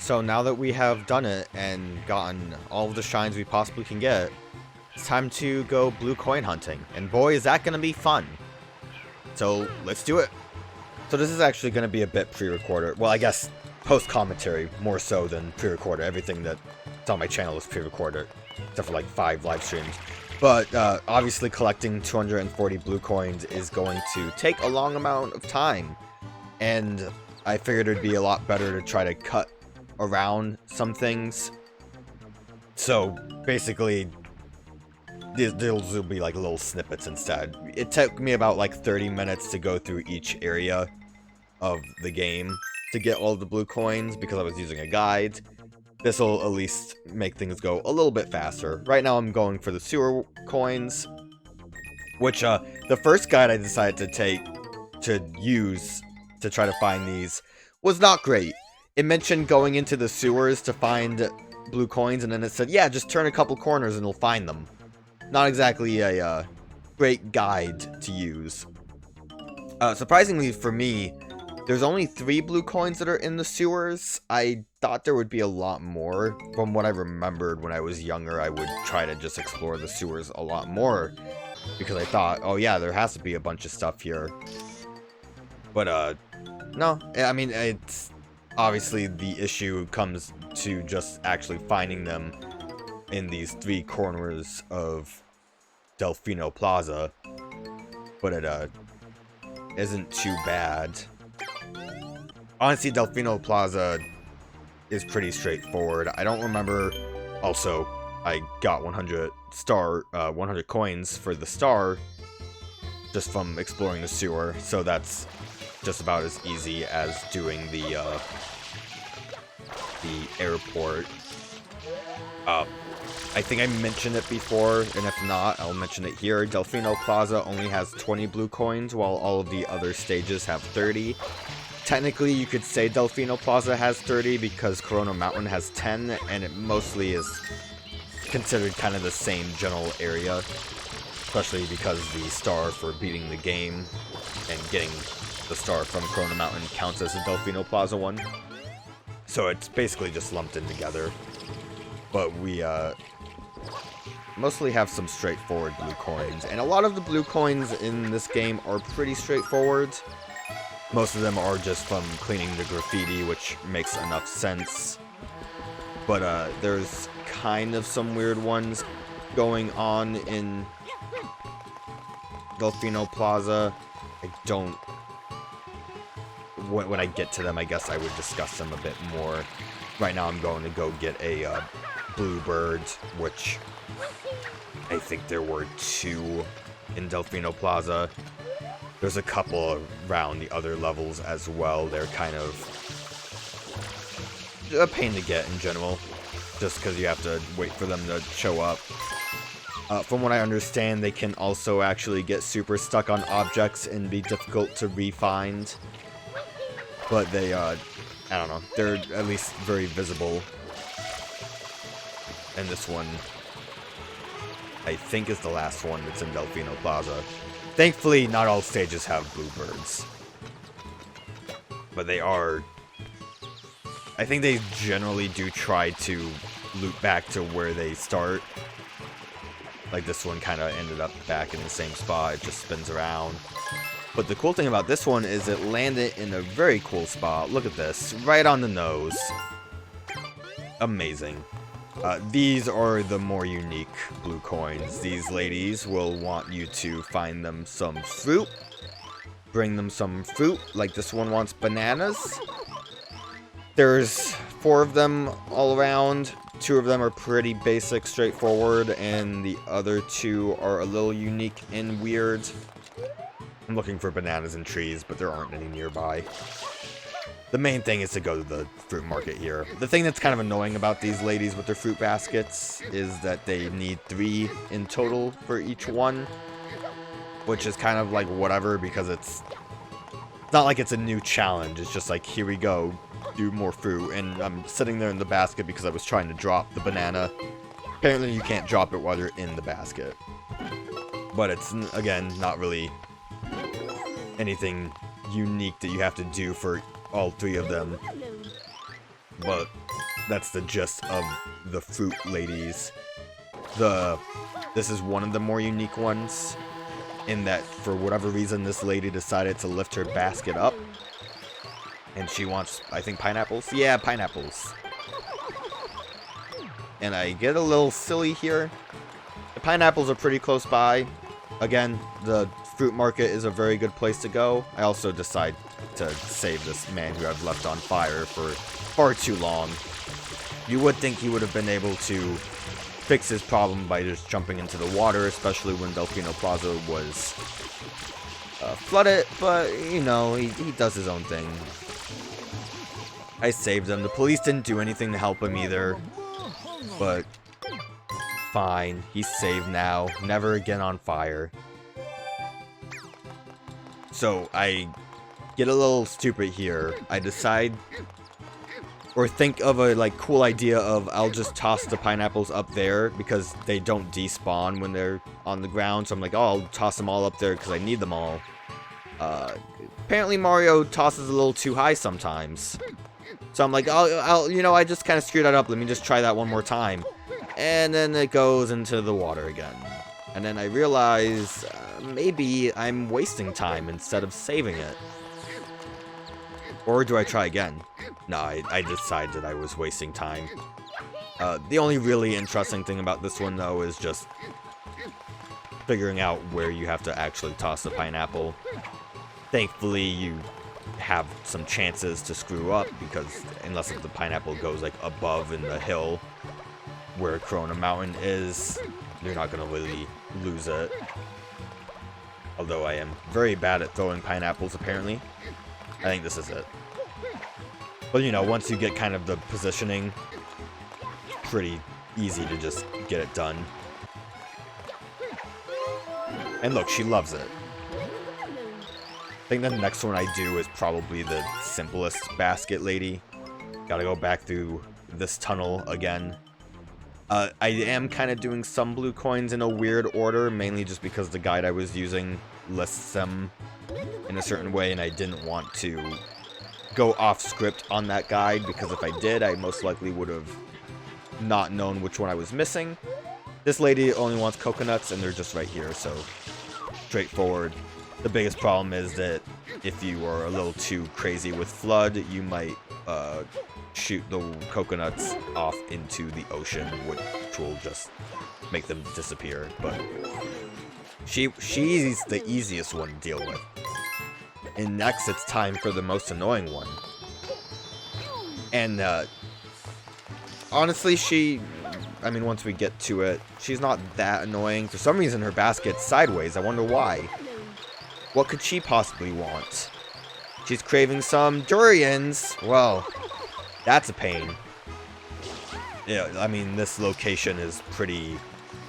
So now that we have done it and gotten all of the shines we possibly can get, it's time to go blue coin hunting. And boy, is that going to be fun. So let's do it. So this is actually going to be a bit pre-recorded. Well, I guess post-commentary more so than pre-recorded. Everything that's on my channel is pre-recorded, except for like 5 live streams. But obviously collecting 240 blue coins is going to take a long amount of time. And I figured it'd be a lot better to try to cut around some things. So basically, those will be like little snippets instead. It took me about like 30 minutes to go through each area of the game to get all the blue coins because I was using a guide. This will at least make things go a little bit faster. Right now I'm going for the sewer coins, which the first guide I decided to use to try to find these was not great. It mentioned going into the sewers to find blue coins, and then it said, yeah, just turn a couple corners and you'll find them. Not exactly a great guide to use. Surprisingly for me, there's only 3 blue coins that are in the sewers. I thought there would be a lot more. From what I remembered when I was younger, I would try to just explore the sewers a lot more, because I thought, oh yeah, there has to be a bunch of stuff here. But, no. I mean, it's obviously the issue comes to just actually finding them in these 3 corners of Delfino Plaze. But it, isn't too bad. Honestly, Delfino Plaze is pretty straightforward. I don't remember. Also, I got 100 coins for the star just from exploring the sewer, so that's just about as easy as doing the airport. I think I mentioned it before, and if not, I'll mention it here. Delfino Plaze only has 20 blue coins, while all of the other stages have 30. Technically, you could say Delfino Plaze has 30 because Corona Mountain has 10, and it mostly is considered kind of the same general area, especially because the star for beating the game and getting the star from Corona Mountain counts as a Delfino Plaze one. So it's basically just lumped in together. But we mostly have some straightforward blue coins, and a lot of the blue coins in this game are pretty straightforward. Most of them are just from cleaning the graffiti, which makes enough sense. But there's kind of some weird ones going on in Delfino Plaze. I don't... When I get to them, I guess I would discuss them a bit more. Right now I'm going to go get a blue bird, which I think there were 2 in Delfino Plaze. There's a couple around the other levels as well. They're kind of a pain to get in general, just because you have to wait for them to show up. From what I understand, they can also actually get super stuck on objects and be difficult to re-find. But they, I don't know, they're at least very visible. And this one, I think, is the last one that's in Delfino Plaze. Thankfully, not all stages have bluebirds. But they are... I think they generally do try to loop back to where they start. Like this one kind of ended up back in the same spot. It just spins around. But the cool thing about this one is it landed in a very cool spot. Look at this. Right on the nose. Amazing. These are the more unique blue coins. These ladies will want you to find them some fruit. Bring them some fruit. Like this one wants bananas. There's 4 of them all around. 2 of them are pretty basic, straightforward. And the other 2 are a little unique and weird. I'm looking for bananas in trees, but there aren't any nearby. The main thing is to go to the fruit market here. The thing that's kind of annoying about these ladies with their fruit baskets is that they need 3 in total for each one, which is kind of like whatever, because it's not like it's a new challenge. It's just like, here we go, do more fruit, and I'm sitting there in the basket because I was trying to drop the banana. Apparently you can't drop it while you're in the basket. But it's, again, not really anything unique that you have to do for all 3 of them. But that's the gist of the fruit ladies. This is one of the more unique ones, in that for whatever reason this lady decided to lift her basket up, and she wants, I think, pineapples? Yeah, pineapples. And I get a little silly here. The pineapples are pretty close by. Again, the fruit market is a very good place to go. I also decide to save this man who I've left on fire for far too long. You would think he would have been able to fix his problem by just jumping into the water, especially when Delfino Plaze was flooded, but, you know, he does his own thing. I saved him. The police didn't do anything to help him either, but fine. He's saved now. Never again on fire. So, I get a little stupid here. I decide, or think of a, like, cool idea of I'll just toss the pineapples up there because they don't despawn when they're on the ground. So I'm like, oh, I'll toss them all up there because I need them all. Apparently Mario tosses a little too high sometimes. So I'm like, you know, I just kind of screwed that up. Let me just try that one more time. And then it goes into the water again. And then I realize maybe I'm wasting time instead of saving it. Or do I try again? No, I decided I was wasting time. The only really interesting thing about this one, though, is just figuring out where you have to actually toss the pineapple. Thankfully, you have some chances to screw up, because unless the pineapple goes, like, above in the hill where Corona Mountain is, you're not going to really lose it. Although I am very bad at throwing pineapples, apparently. I think this is it. But, you know, once you get kind of the positioning, it's pretty easy to just get it done. And look, she loves it. I think the next one I do is probably the simplest basket lady. Gotta go back through this tunnel again. I am kind of doing some blue coins in a weird order, mainly just because the guide I was using lists them in a certain way, and I didn't want to go off script on that guide, because if I did, I most likely would have not known which one I was missing. This lady only wants coconuts, and they're just right here, so straightforward. The biggest problem is that if you are a little too crazy with F.L.U.D, you might shoot the coconuts off into the ocean, which will just make them disappear. But she's the easiest one to deal with. And next, it's time for the most annoying one. And honestly, I mean, once we get to it, she's not that annoying. For some reason, her basket's sideways. I wonder why. What could she possibly want? She's craving some durians. Well, that's a pain. Yeah, I mean, this location is pretty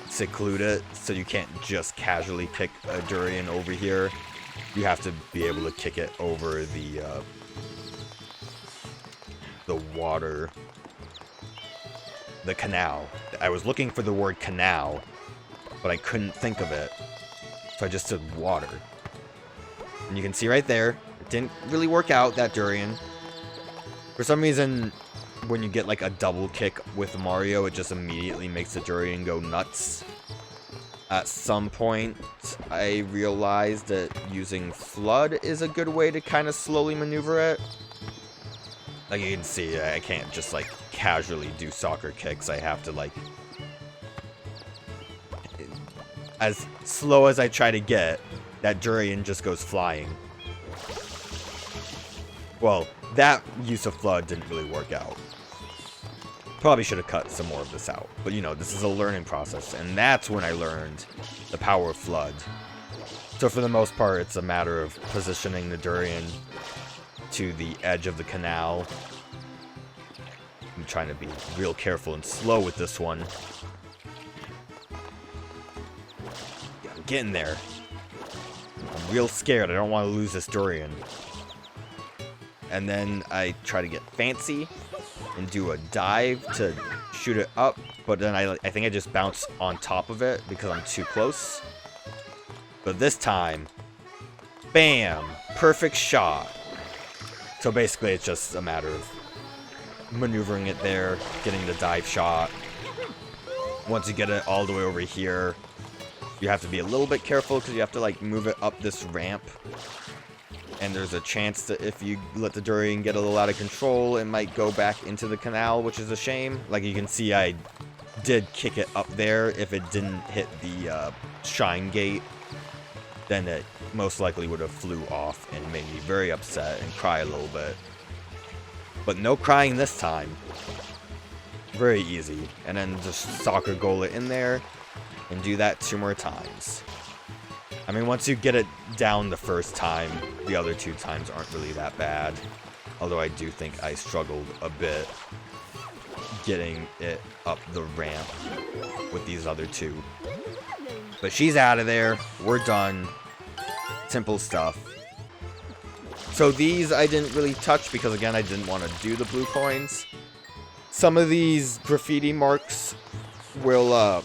secluded, so you can't just casually kick a durian over here. You have to be able to kick it over the water, the canal. I was looking for the word canal, but I couldn't think of it, so I just said water. And you can see right there, it didn't really work out, that durian. For some reason, when you get like a double kick with Mario, it just immediately makes the durian go nuts. At some point, I realized that using F.L.U.D is a good way to kind of slowly maneuver it. Like you can see, I can't just like casually do soccer kicks. I have to like... As slow as I try to get, that durian just goes flying. Well, that use of F.L.U.D didn't really work out. Probably should have cut some more of this out. But, you know, this is a learning process, and that's when I learned the power of F.L.U.D. So for the most part, it's a matter of positioning the durian to the edge of the canal. I'm trying to be real careful and slow with this one. Yeah, I'm getting there. I'm real scared. I don't want to lose this durian. And then I try to get fancy and do a dive to shoot it up, but then I think I just bounce on top of it because I'm too close. But this time, bam! Perfect shot. So basically it's just a matter of maneuvering it there, getting the dive shot. Once you get it all the way over here, you have to be a little bit careful because you have to like move it up this ramp. And there's a chance that if you let the durian get a little out of control, it might go back into the canal, which is a shame. Like you can see, I did kick it up there. If it didn't hit the shine gate, then it most likely would have flew off and made me very upset and cry a little bit. But no crying this time. Very easy. And then just soccer goal it in there and do that 2 more times. I mean, once you get it down the first time, the other 2 times aren't really that bad. Although I do think I struggled a bit getting it up the ramp with these other 2. But she's out of there. We're done. Simple stuff. So these I didn't really touch because, again, I didn't want to do the blue coins. Some of these graffiti marks will, I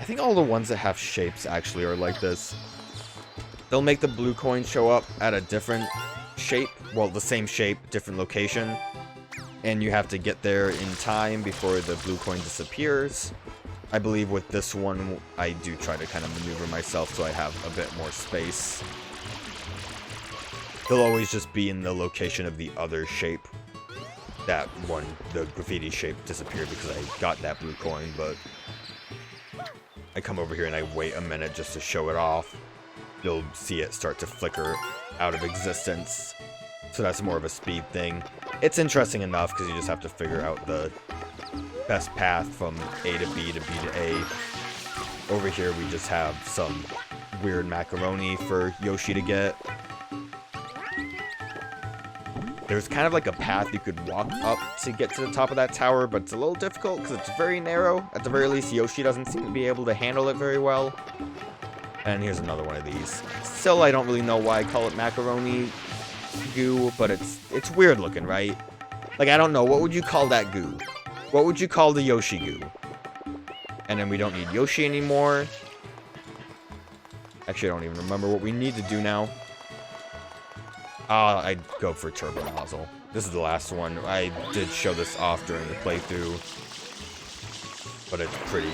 think all the ones that have shapes actually are like this. They'll make the blue coin show up at a different shape. Well, the same shape, different location. And you have to get there in time before the blue coin disappears. I believe with this one, I do try to kind of maneuver myself so I have a bit more space. They'll always just be in the location of the other shape. That one, the graffiti shape, disappeared because I got that blue coin, but I come over here and I wait a minute just to show it off. You'll see it start to flicker out of existence. So that's more of a speed thing. It's interesting enough because you just have to figure out the best path from A to B to B to A. Over here we just have some weird macaroni for Yoshi to get. There's kind of like a path you could walk up to get to the top of that tower, but it's a little difficult because it's very narrow. At the very least, Yoshi doesn't seem to be able to handle it very well. And here's another one of these. Still, I don't really know why I call it macaroni goo, but it's weird looking, right? Like, I don't know. What would you call that goo? What would you call the Yoshi goo? And then we don't need Yoshi anymore. Actually, I don't even remember what we need to do now. I'd go for turbo nozzle. This is the last one. I did show this off during the playthrough, but it's pretty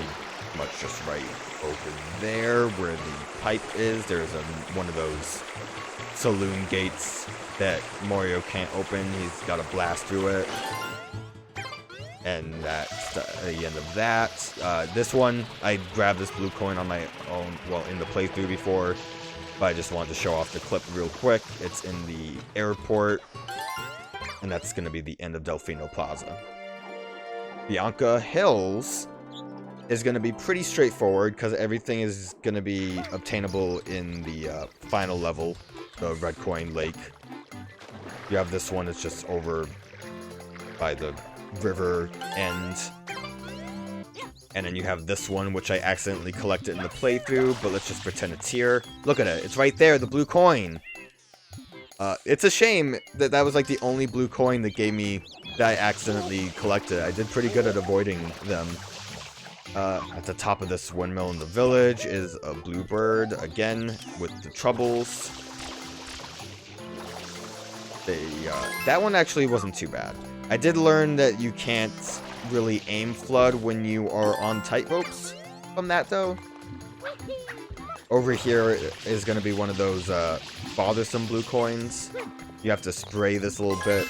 much just right over there where the pipe is. There's one of those saloon gates that Mario can't open. He's got to blast through it. And that's the end of that. This one, I grabbed this blue coin on my own, well, in the playthrough before, but I just wanted to show off the clip real quick. It's in the airport, and that's going to be the end of Delfino Plaza. Bianco Hills is going to be pretty straightforward because everything is going to be obtainable in the final level, the red coin lake. You have this one, it's just over by the river end. And then you have this one, which I accidentally collected in the playthrough, but let's just pretend it's here. Look at it, it's right there, the blue coin. It's a shame that that was like the only blue coin that gave me, that I accidentally collected. I did pretty good at avoiding them. At the top of this windmill in the village is a bluebird, again, with the troubles. That one actually wasn't too bad. I did learn that you can't really aim F.L.U.D when you are on tight ropes from that, though. Over here is going to be one of those bothersome blue coins. You have to spray this a little bit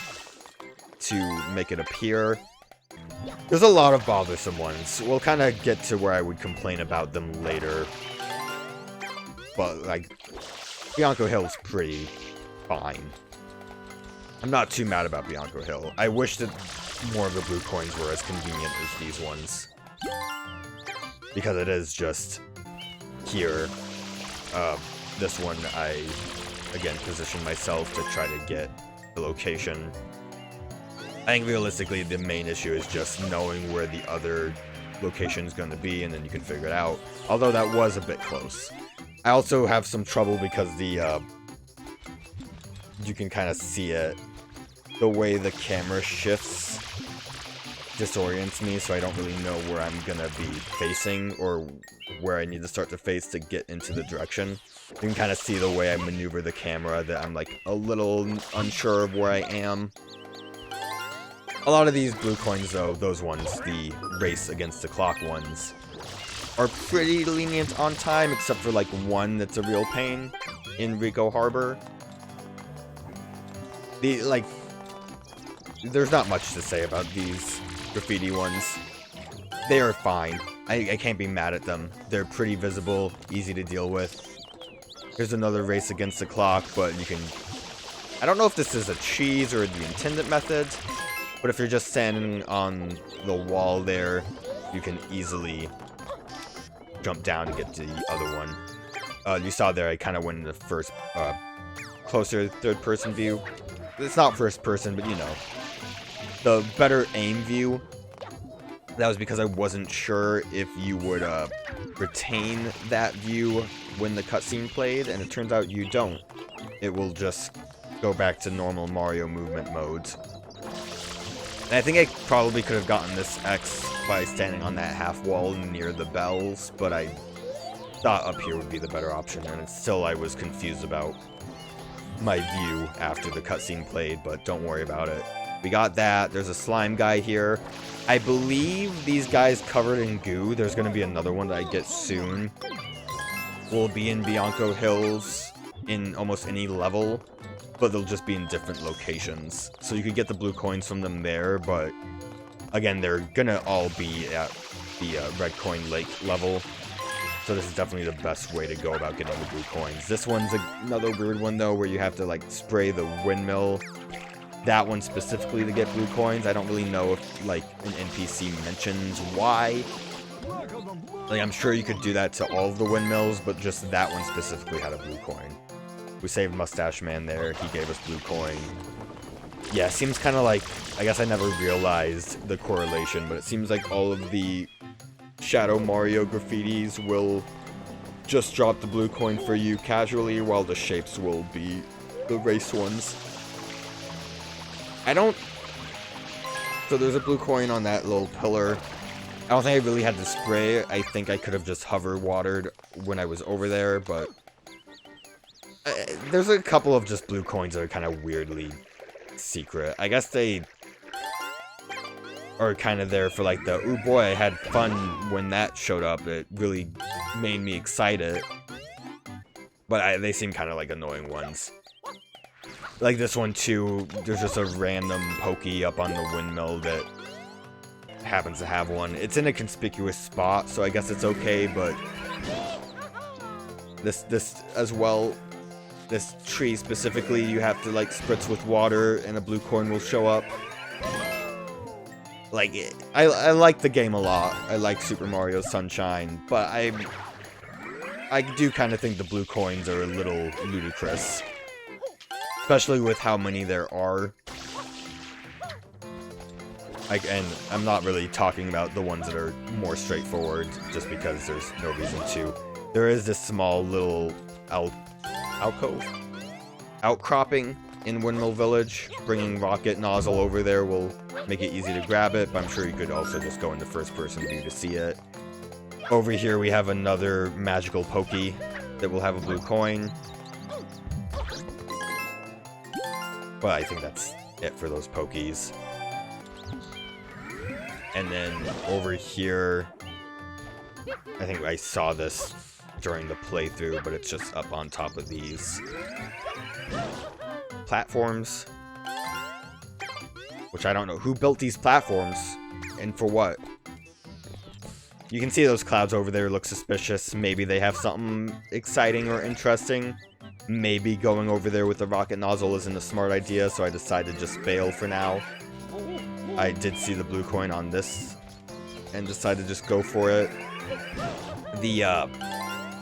to make it appear. There's a lot of bothersome ones. We'll kind of get to where I would complain about them later. But, like, Bianco Hill's pretty fine. I'm not too mad about Bianco Hill. I wish that more of the blue coins were as convenient as these ones. Because it is just here. This one, I, again, position myself to try to get the location. I think realistically, the main issue is just knowing where the other location is going to be, and then you can figure it out. Although that was a bit close. I also have some trouble because the, you can kind of see it. The way the camera shifts disorients me, so I don't really know where I'm gonna be facing or where I need to start to face to get into the direction. You can kind of see the way I maneuver the camera that I'm like a little unsure of where I am. A lot of these blue coins, though, those ones, the race against the clock ones, are pretty lenient on time, except for like one that's a real pain in Ricco Harbor. There's not much to say about these graffiti ones. They are fine. I can't be mad at them. They're pretty visible, easy to deal with. Here's another race against the clock, but you can... I don't know if this is a cheese or the intended method, but if you're just standing on the wall there, you can easily jump down to get to the other one. You saw there, I kind of went in the first, closer third-person view. It's not first person, but you know. The better aim view, that was because I wasn't sure if you would retain that view when the cutscene played, and it turns out you don't. It will just go back to normal Mario movement modes. And I think I probably could have gotten this X by standing on that half wall near the bells, but I thought up here would be the better option, and still I was confused about my view after the cutscene played, but don't worry about it. We got that. There's a slime guy here. I believe these guys covered in goo. There's going to be another one that I get soon. Will be in Bianco Hills in almost any level, but they'll just be in different locations. So you could get the blue coins from them there, but again, they're going to all be at the red coin lake level. So this is definitely the best way to go about getting the blue coins. This one's another weird one, though, where you have to, like, spray the windmill. That one specifically to get blue coins. I don't really know if, like, an NPC mentions why. Like, I'm sure you could do that to all of the windmills, but just that one specifically had a blue coin. We saved Mustache Man there. He gave us blue coin. Yeah, it seems kind of like... I guess I never realized the correlation, but it seems like all of the Shadow Mario graffitis will just drop the blue coin for you casually, while the shapes will be the race ones. So there's a blue coin on that little pillar. I don't think I really had to spray. I think I could have just hover watered when I was over there, but there's a couple of just blue coins that are kind of weirdly secret. I guess they are kind of there for like the, ooh boy, I had fun when that showed up. It really made me excited. But they seem kind of like annoying ones. Like this one too, there's just a random pokey up on the windmill that happens to have one. It's in a conspicuous spot, so I guess it's okay, but this as well, this tree specifically, you have to like spritz with water and a blue coin will show up. Like, I like the game a lot. I like Super Mario Sunshine, but I do kind of think the blue coins are a little ludicrous. Especially with how many there are. Like, and I'm not really talking about the ones that are more straightforward, just because there's no reason to. There is this small little outcropping in Windmill Village. Bringing rocket nozzle over there will make it easy to grab it, but I'm sure you could also just go into first-person view to see it. Over here we have another magical pokey that will have a blue coin. But I think that's it for those pokies. And then over here, I think I saw this during the playthrough, but it's just up on top of these platforms. Which I don't know. Who built these platforms? And for what? You can see those clouds over there look suspicious. Maybe they have something exciting or interesting. Maybe going over there with the rocket nozzle isn't a smart idea, so I decided to just bail for now. I did see the blue coin on this and decided to just go for it. The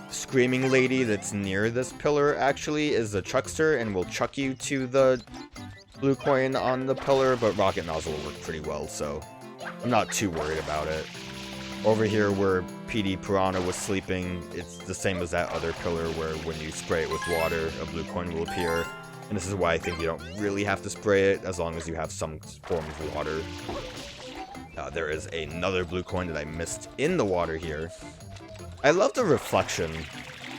screaming lady that's near this pillar actually is the chuckster and will chuck you to the blue coin on the pillar, but rocket nozzle will work pretty well, so I'm not too worried about it. Over here where PD Piranha was sleeping, it's the same as that other pillar where when you spray it with water, a blue coin will appear. And this is why I think you don't really have to spray it, as long as you have some form of water. There is another blue coin that I missed in the water here. I love the reflection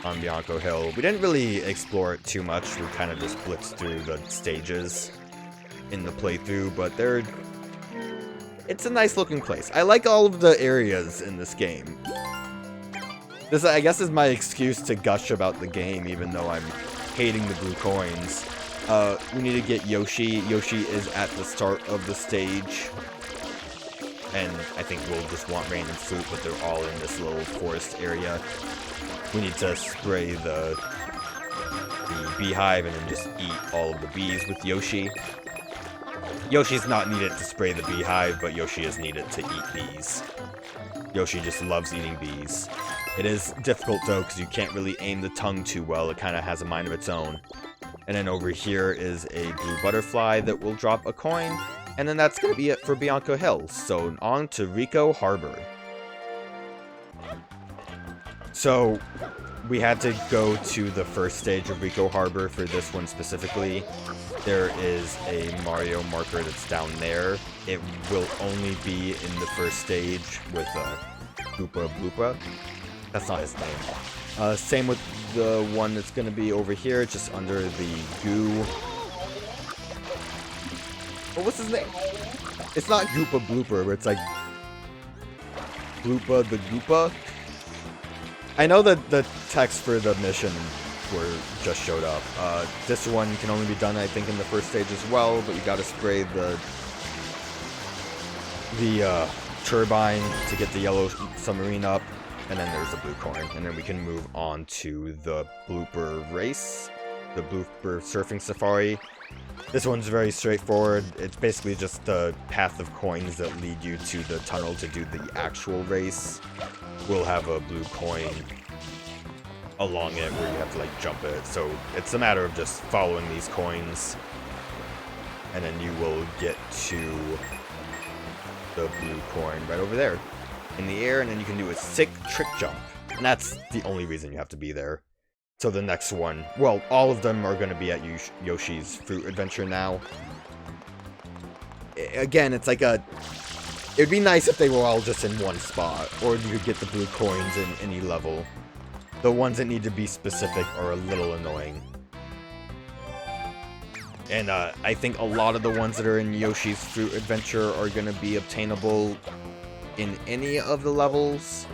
on Bianco Hill. We didn't really explore it too much, we kind of just blitzed through the stages in the playthrough, but they're It's a nice looking place. I like all of the areas in this game. This, I guess, is my excuse to gush about the game, even though I'm hating the blue coins. We need to get Yoshi. Yoshi is at the start of the stage. And I think we'll just want rain and fruit, but they're all in this little forest area. We need to spray the beehive and then just eat all of the bees with Yoshi. Yoshi's not needed to spray the beehive, but Yoshi is needed to eat bees. Yoshi just loves eating bees. It is difficult though, because you can't really aim the tongue too well. It kind of has a mind of its own. And then over here is a blue butterfly that will drop a coin. And then that's going to be it for Bianco Hills. So on to Ricco Harbor. So we had to go to the first stage of Ricco Harbor for this one specifically. There is a Mario marker that's down there. It will only be in the first stage with Koopa Bloopa. That's not his name. Same with the one that's going to be over here, just under the goo. What's his name? It's not Goopa Blooper, but it's like Bloopa the Goopa. I know that the text for the mission just showed up. This one can only be done, I think, in the first stage as well, but you gotta spray the turbine to get the yellow submarine up, and then there's the blue coin, and then we can move on to the blooper race, the blooper surfing safari. This one's very straightforward. It's basically just the path of coins that lead you to the tunnel to do the actual race. We'll have a blue coin along it where you have to like jump it. So it's a matter of just following these coins, and then you will get to the blue coin right over there in the air, and then you can do a sick trick jump. And that's the only reason you have to be there. So the next one, well, all of them are going to be at Yoshi's Fruit Adventure now. Again, it's like it'd be nice if they were all just in one spot, or you could get the blue coins in any level. The ones that need to be specific are a little annoying. And I think a lot of the ones that are in Yoshi's Fruit Adventure are going to be obtainable in any of the levels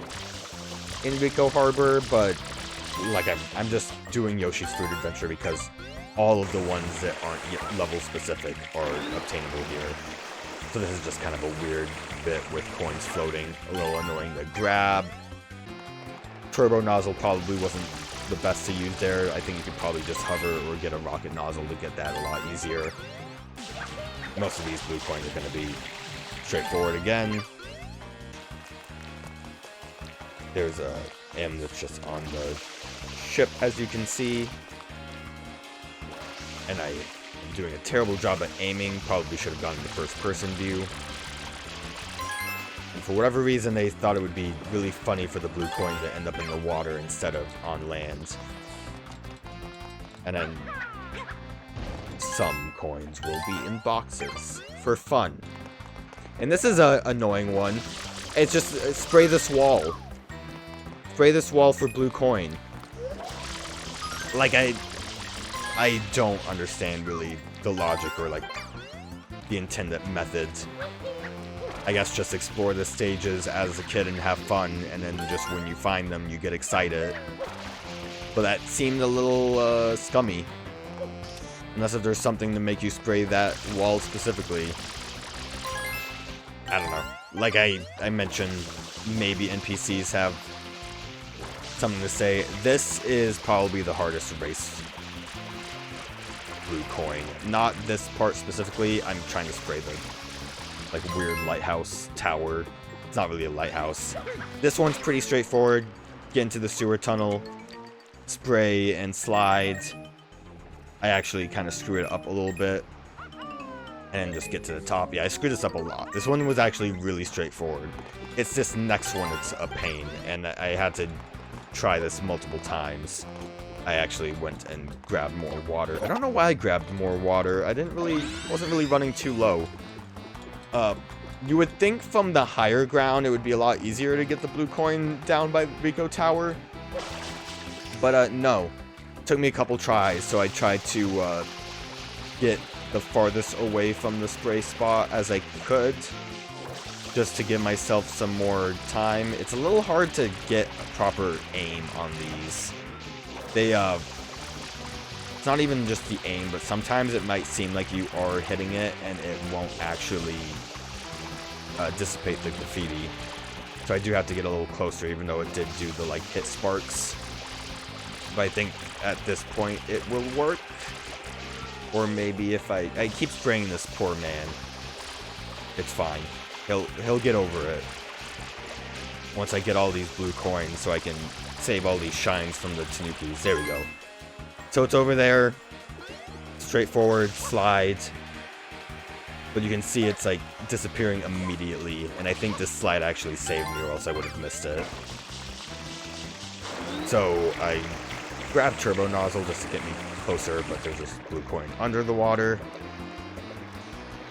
in Ricco Harbor, but like I'm just doing Yoshi's Fruit Adventure because all of the ones that aren't yet level specific are obtainable here. So this is just kind of a weird bit with coins floating, a little annoying to grab. Turbo nozzle probably wasn't the best to use there. I think you could probably just hover or get a rocket nozzle to get that a lot easier. Most of these blue coins are going to be straightforward again. There's a M that's just on the ship, as you can see. And I am doing a terrible job at aiming. Probably should have gone in the first person view. And for whatever reason, they thought it would be really funny for the blue coin to end up in the water instead of on land. And then some coins will be in boxes for fun. And this is an annoying one. It's just spray this wall. Spray this wall for blue coin. Like, I don't understand really the logic or like the intended methods. I guess just explore the stages as a kid and have fun, and then just when you find them you get excited. But that seemed a little scummy. Unless if there's something to make you spray that wall specifically. I don't know. Like I mentioned, maybe NPCs have something to say. This is probably the hardest race blue coin. Not this part specifically. I'm trying to spray the like weird lighthouse tower. It's not really a lighthouse. This one's pretty straightforward. Get into the sewer tunnel, spray and slide. I actually kind of screw it up a little bit and just get to the top. Yeah, I screwed this up a lot. This one was actually really straightforward. It's this next one that's a pain, and I had to try this multiple times. I actually went and grabbed more water. I don't know why I grabbed more water. Wasn't really running too low. You would think from the higher ground it would be a lot easier to get the blue coin down by Ricco Tower. But no. It took me a couple tries, so I tried to get the farthest away from the spray spot as I could. just to give myself some more time. It's a little hard to get a proper aim on these. It's not even just the aim, but sometimes it might seem like you are hitting it and it won't actually dissipate the graffiti. So I do have to get a little closer, even though it did do the like hit sparks. But I think at this point it will work. Or maybe if I keep spraying this poor man, it's fine. He'll get over it. Once I get all these blue coins, so I can save all these shines from the Tanukis. There we go. So it's over there. Straightforward slide. But you can see it's like disappearing immediately. And I think this slide actually saved me, or else I would have missed it. So I grabbed turbo nozzle just to get me closer, but there's this blue coin under the water.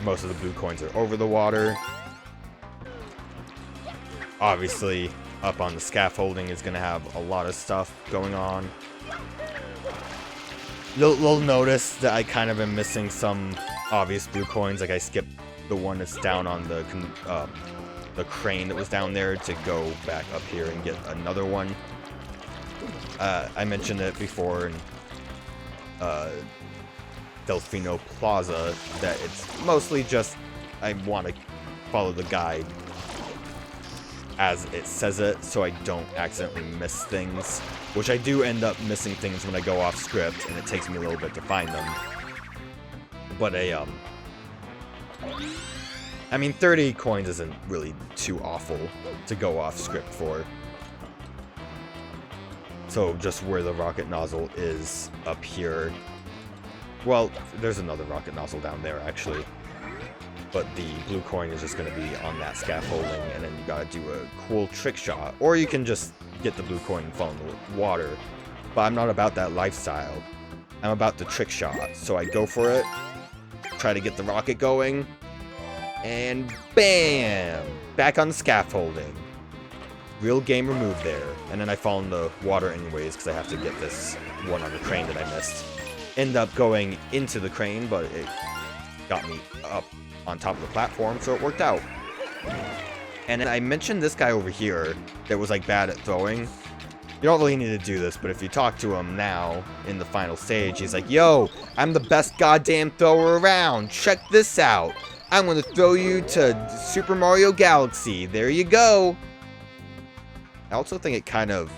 Most of the blue coins are over the water. Obviously, up on the scaffolding is going to have a lot of stuff going on. You'll notice that I kind of am missing some obvious blue coins. Like I skipped the one that's down on the crane that was down there to go back up here and get another one. I mentioned it before in Delfino Plaza that it's mostly just I want to follow the guide as it says it, so I don't accidentally miss things, which I do end up missing things when I go off script, and it takes me a little bit to find them. But I mean, 30 coins isn't really too awful to go off script for. So just where the rocket nozzle is up here. Well, there's another rocket nozzle down there, actually. But the blue coin is just going to be on that scaffolding, and then you got to do a cool trick shot. Or you can just get the blue coin and fall in the water. But I'm not about that lifestyle. I'm about the trick shot. So I go for it, try to get the rocket going, and bam! Back on the scaffolding. Real gamer move there. And then I fall in the water anyways, because I have to get this one on the crane that I missed. End up going into the crane, but it got me up on top of the platform, so it worked out. And then I mentioned this guy over here that was like bad at throwing. You don't really need to do this, but if you talk to him now in the final stage, he's like, yo, I'm the best goddamn thrower around. Check this out. I'm gonna throw you to Super Mario Galaxy. There you go. I also think it kind of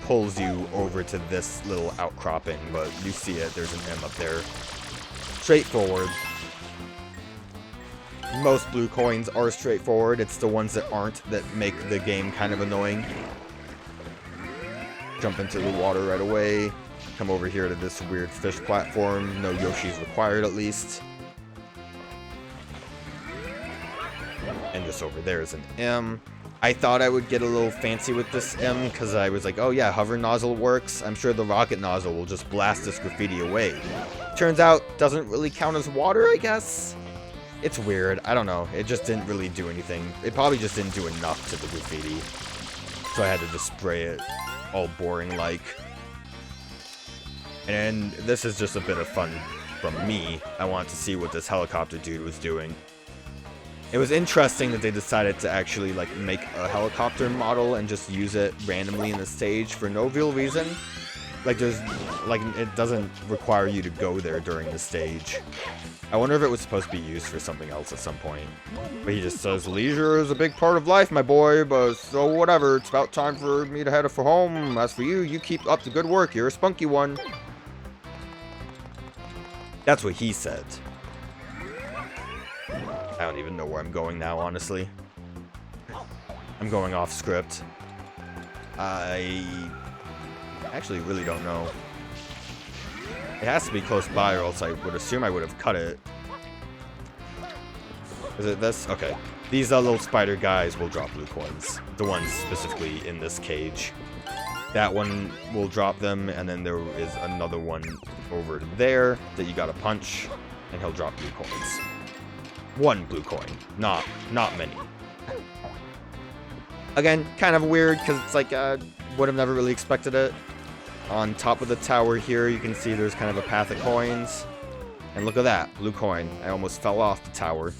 pulls you over to this little outcropping, but you see it. There's an M up there. Straightforward. Most blue coins are straightforward. It's the ones that aren't that make the game kind of annoying. Jump into the water right away. Come over here to this weird fish platform. No Yoshi's required, at least. And just over there is an M. I thought I would get a little fancy with this M because I was like, oh yeah, hover nozzle works. I'm sure the rocket nozzle will just blast this graffiti away. Turns out, doesn't really count as water, I guess? It's weird. I don't know. It just didn't really do anything. It probably just didn't do enough to the graffiti. So I had to just spray it all boring-like. And this is just a bit of fun from me. I wanted to see what this helicopter dude was doing. It was interesting that they decided to actually like make a helicopter model and just use it randomly in the stage for no real reason. Like it doesn't require you to go there during the stage. I wonder if it was supposed to be used for something else at some point. But he just says, leisure is a big part of life, my boy, but so whatever. It's about time for me to head for home. As for you, you keep up the good work. You're a spunky one. That's what he said. I don't even know where I'm going now, honestly. I'm going off script. I actually really don't know. It has to be close by, or else I would assume I would have cut it. Is it this? Okay. These little spider guys will drop blue coins. The ones specifically in this cage. That one will drop them, and then there is another one over there that you gotta punch, and he'll drop blue coins. One blue coin, not many. Again, kind of weird, because it's like, would have never really expected it. On top of the tower here, you can see there's kind of a path of coins. And look at that, blue coin. I almost fell off the tower.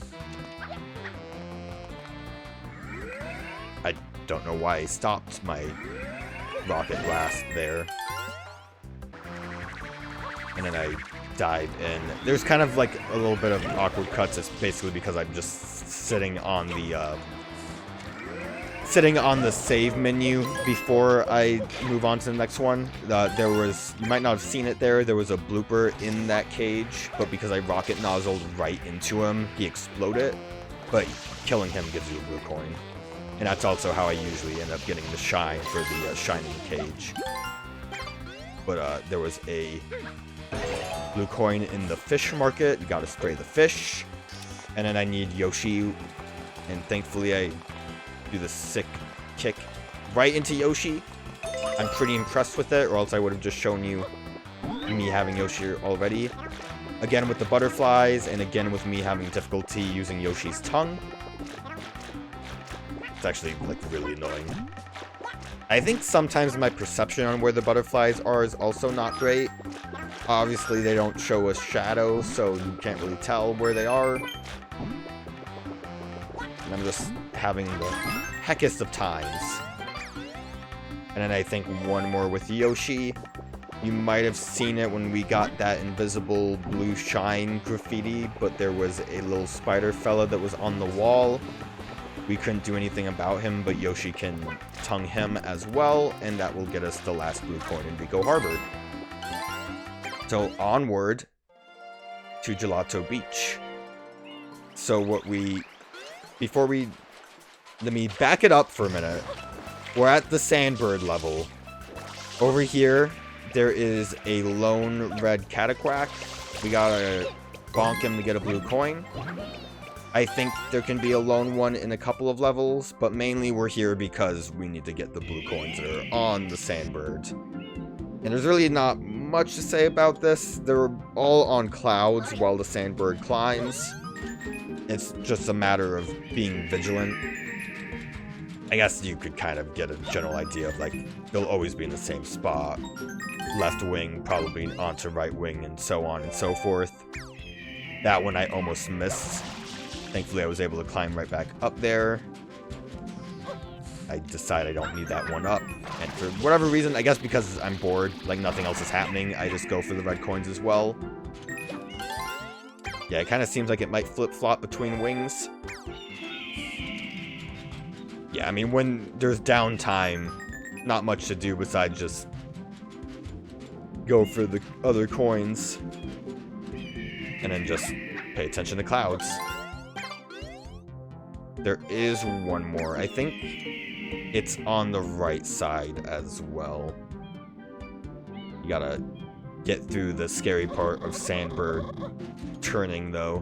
Don't know why I stopped my rocket blast there. And then I dive in. There's kind of like a little bit of awkward cuts. It's basically because I'm just sitting on the save menu before I move on to the next one. There was, you might not have seen it there, there was a blooper in that cage, but because I rocket nozzled right into him, he exploded. But killing him gives you a blue coin. And that's also how I usually end up getting the shine for the shining cage. But there was a blue coin in the fish market. You gotta spray the fish. And then I need Yoshi. And thankfully I do the sick kick right into Yoshi. I'm pretty impressed with it, or else I would have just shown you me having Yoshi already. Again with the butterflies, and again with me having difficulty using Yoshi's tongue. It's actually, like, really annoying. I think sometimes my perception on where the butterflies are is also not great. Obviously, they don't show a shadow, so you can't really tell where they are. And I'm just having the heckest of times. And then I think one more with Yoshi. You might have seen it when we got that invisible blue shine graffiti, but there was a little spider fella that was on the wall. We couldn't do anything about him, but Yoshi can tongue him as well, and that will get us the last blue coin in Ricco Harbor. So onward to Gelato Beach. So let me back it up for a minute. We're at the Sandbird level. Over here, there is a lone red cataquack. We gotta bonk him to get a blue coin. I think there can be a lone one in a couple of levels, but mainly we're here because we need to get the blue coins that are on the Sandbird. And there's really not much to say about this. They're all on clouds while the Sandbird climbs. It's just a matter of being vigilant. I guess you could kind of get a general idea of, like, they'll always be in the same spot. Left wing, probably onto right wing, and so on and so forth. That one I almost missed. Thankfully, I was able to climb right back up there. I decide I don't need that one up. And for whatever reason, I guess because I'm bored, like nothing else is happening, I just go for the red coins as well. Yeah, it kind of seems like it might flip-flop between wings. Yeah, I mean, when there's downtime, not much to do besides just go for the other coins. And then just pay attention to clouds. There is one more. I think it's on the right side as well. You gotta get through the scary part of Sandbird turning, though.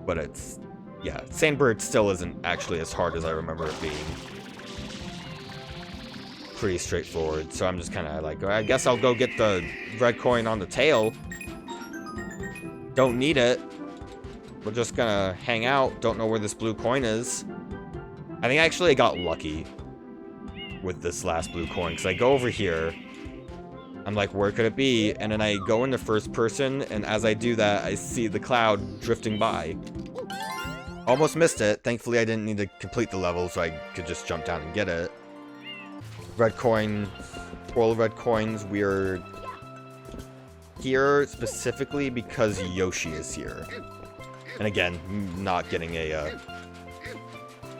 But it's... yeah, Sandbird still isn't actually as hard as I remember it being. Pretty straightforward, so I'm just kind of like, I guess I'll go get the red coin on the tail. Don't need it. We're just gonna hang out. Don't know where this blue coin is. I think actually I got lucky with this last blue coin, because I go over here. I'm like, where could it be? And then I go into first person, and as I do that, I see the cloud drifting by. Almost missed it. Thankfully, I didn't need to complete the level, so I could just jump down and get it. Red coin. Coral red coins. We're here specifically because Yoshi is here. And again, not getting a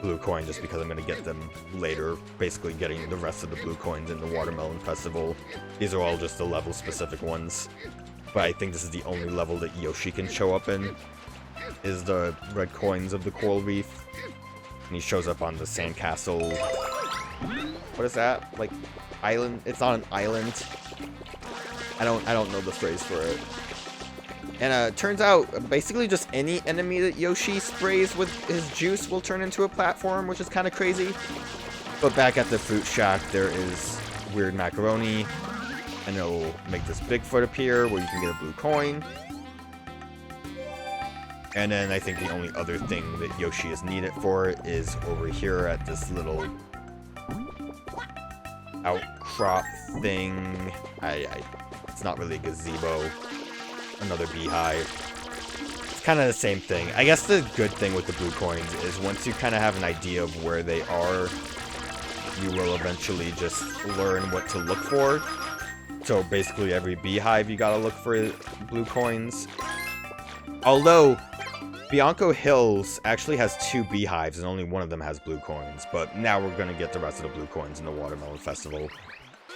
blue coin just because I'm going to get them later. Basically getting the rest of the blue coins in the Watermelon Festival. These are all just the level-specific ones. But I think this is the only level that Yoshi can show up in. Is the red coins of the Coral Reef. And he shows up on the sandcastle. What is that? Like, island? It's not an island. I don't know the phrase for it. And it turns out, basically just any enemy that Yoshi sprays with his juice will turn into a platform, which is kind of crazy. But back at the fruit shack, there is weird macaroni. And it'll make this Bigfoot appear, where you can get a blue coin. And then I think the only other thing that Yoshi is needed for is over here at this little outcrop thing. It's not really a gazebo. Another beehive. kind of the same thing. I guess the good thing with the blue coins is once you kind of have an idea of where they are, you will eventually just learn what to look for. So basically every beehive you gotta look for blue coins. Although Bianco Hills actually has 2 beehives and only one of them has blue coins. But now we're gonna get the rest of the blue coins in the Watermelon Festival.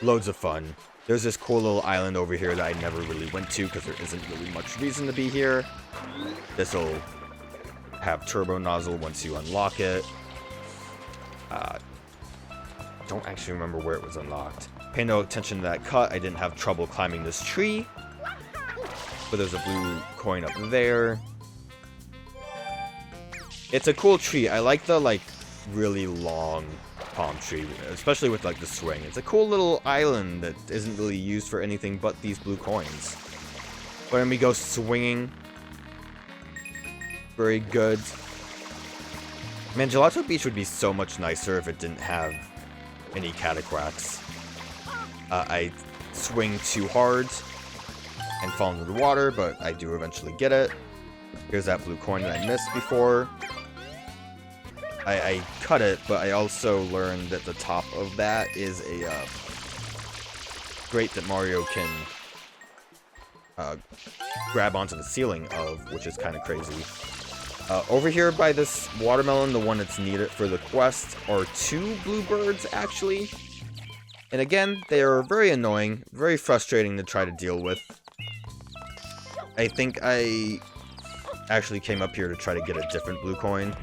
Loads of fun. There's this cool little island over here that I never really went to because there isn't really much reason to be here. This'll have turbo nozzle once you unlock it. Don't actually remember where it was unlocked. Pay no attention to that cut. I didn't have trouble climbing this tree. But there's a blue coin up there. It's a cool tree. I like the, like, really long palm tree, especially with, like, the swing. It's a cool little island that isn't really used for anything but these blue coins. But then we go swinging. Very good. Man, Gelato Beach would be so much nicer if it didn't have any cataquacks. I swing too hard and fall into the water, but I do eventually get it. Here's that blue coin that I missed before. I cut it, but I also learned that the top of that is a grate that Mario can grab onto the ceiling of, which is kind of crazy. Over here by this watermelon, the one that's needed for the quest, are 2 bluebirds, actually. And again, they are very annoying, very frustrating to try to deal with. I think I actually came up here to try to get a different blue coin.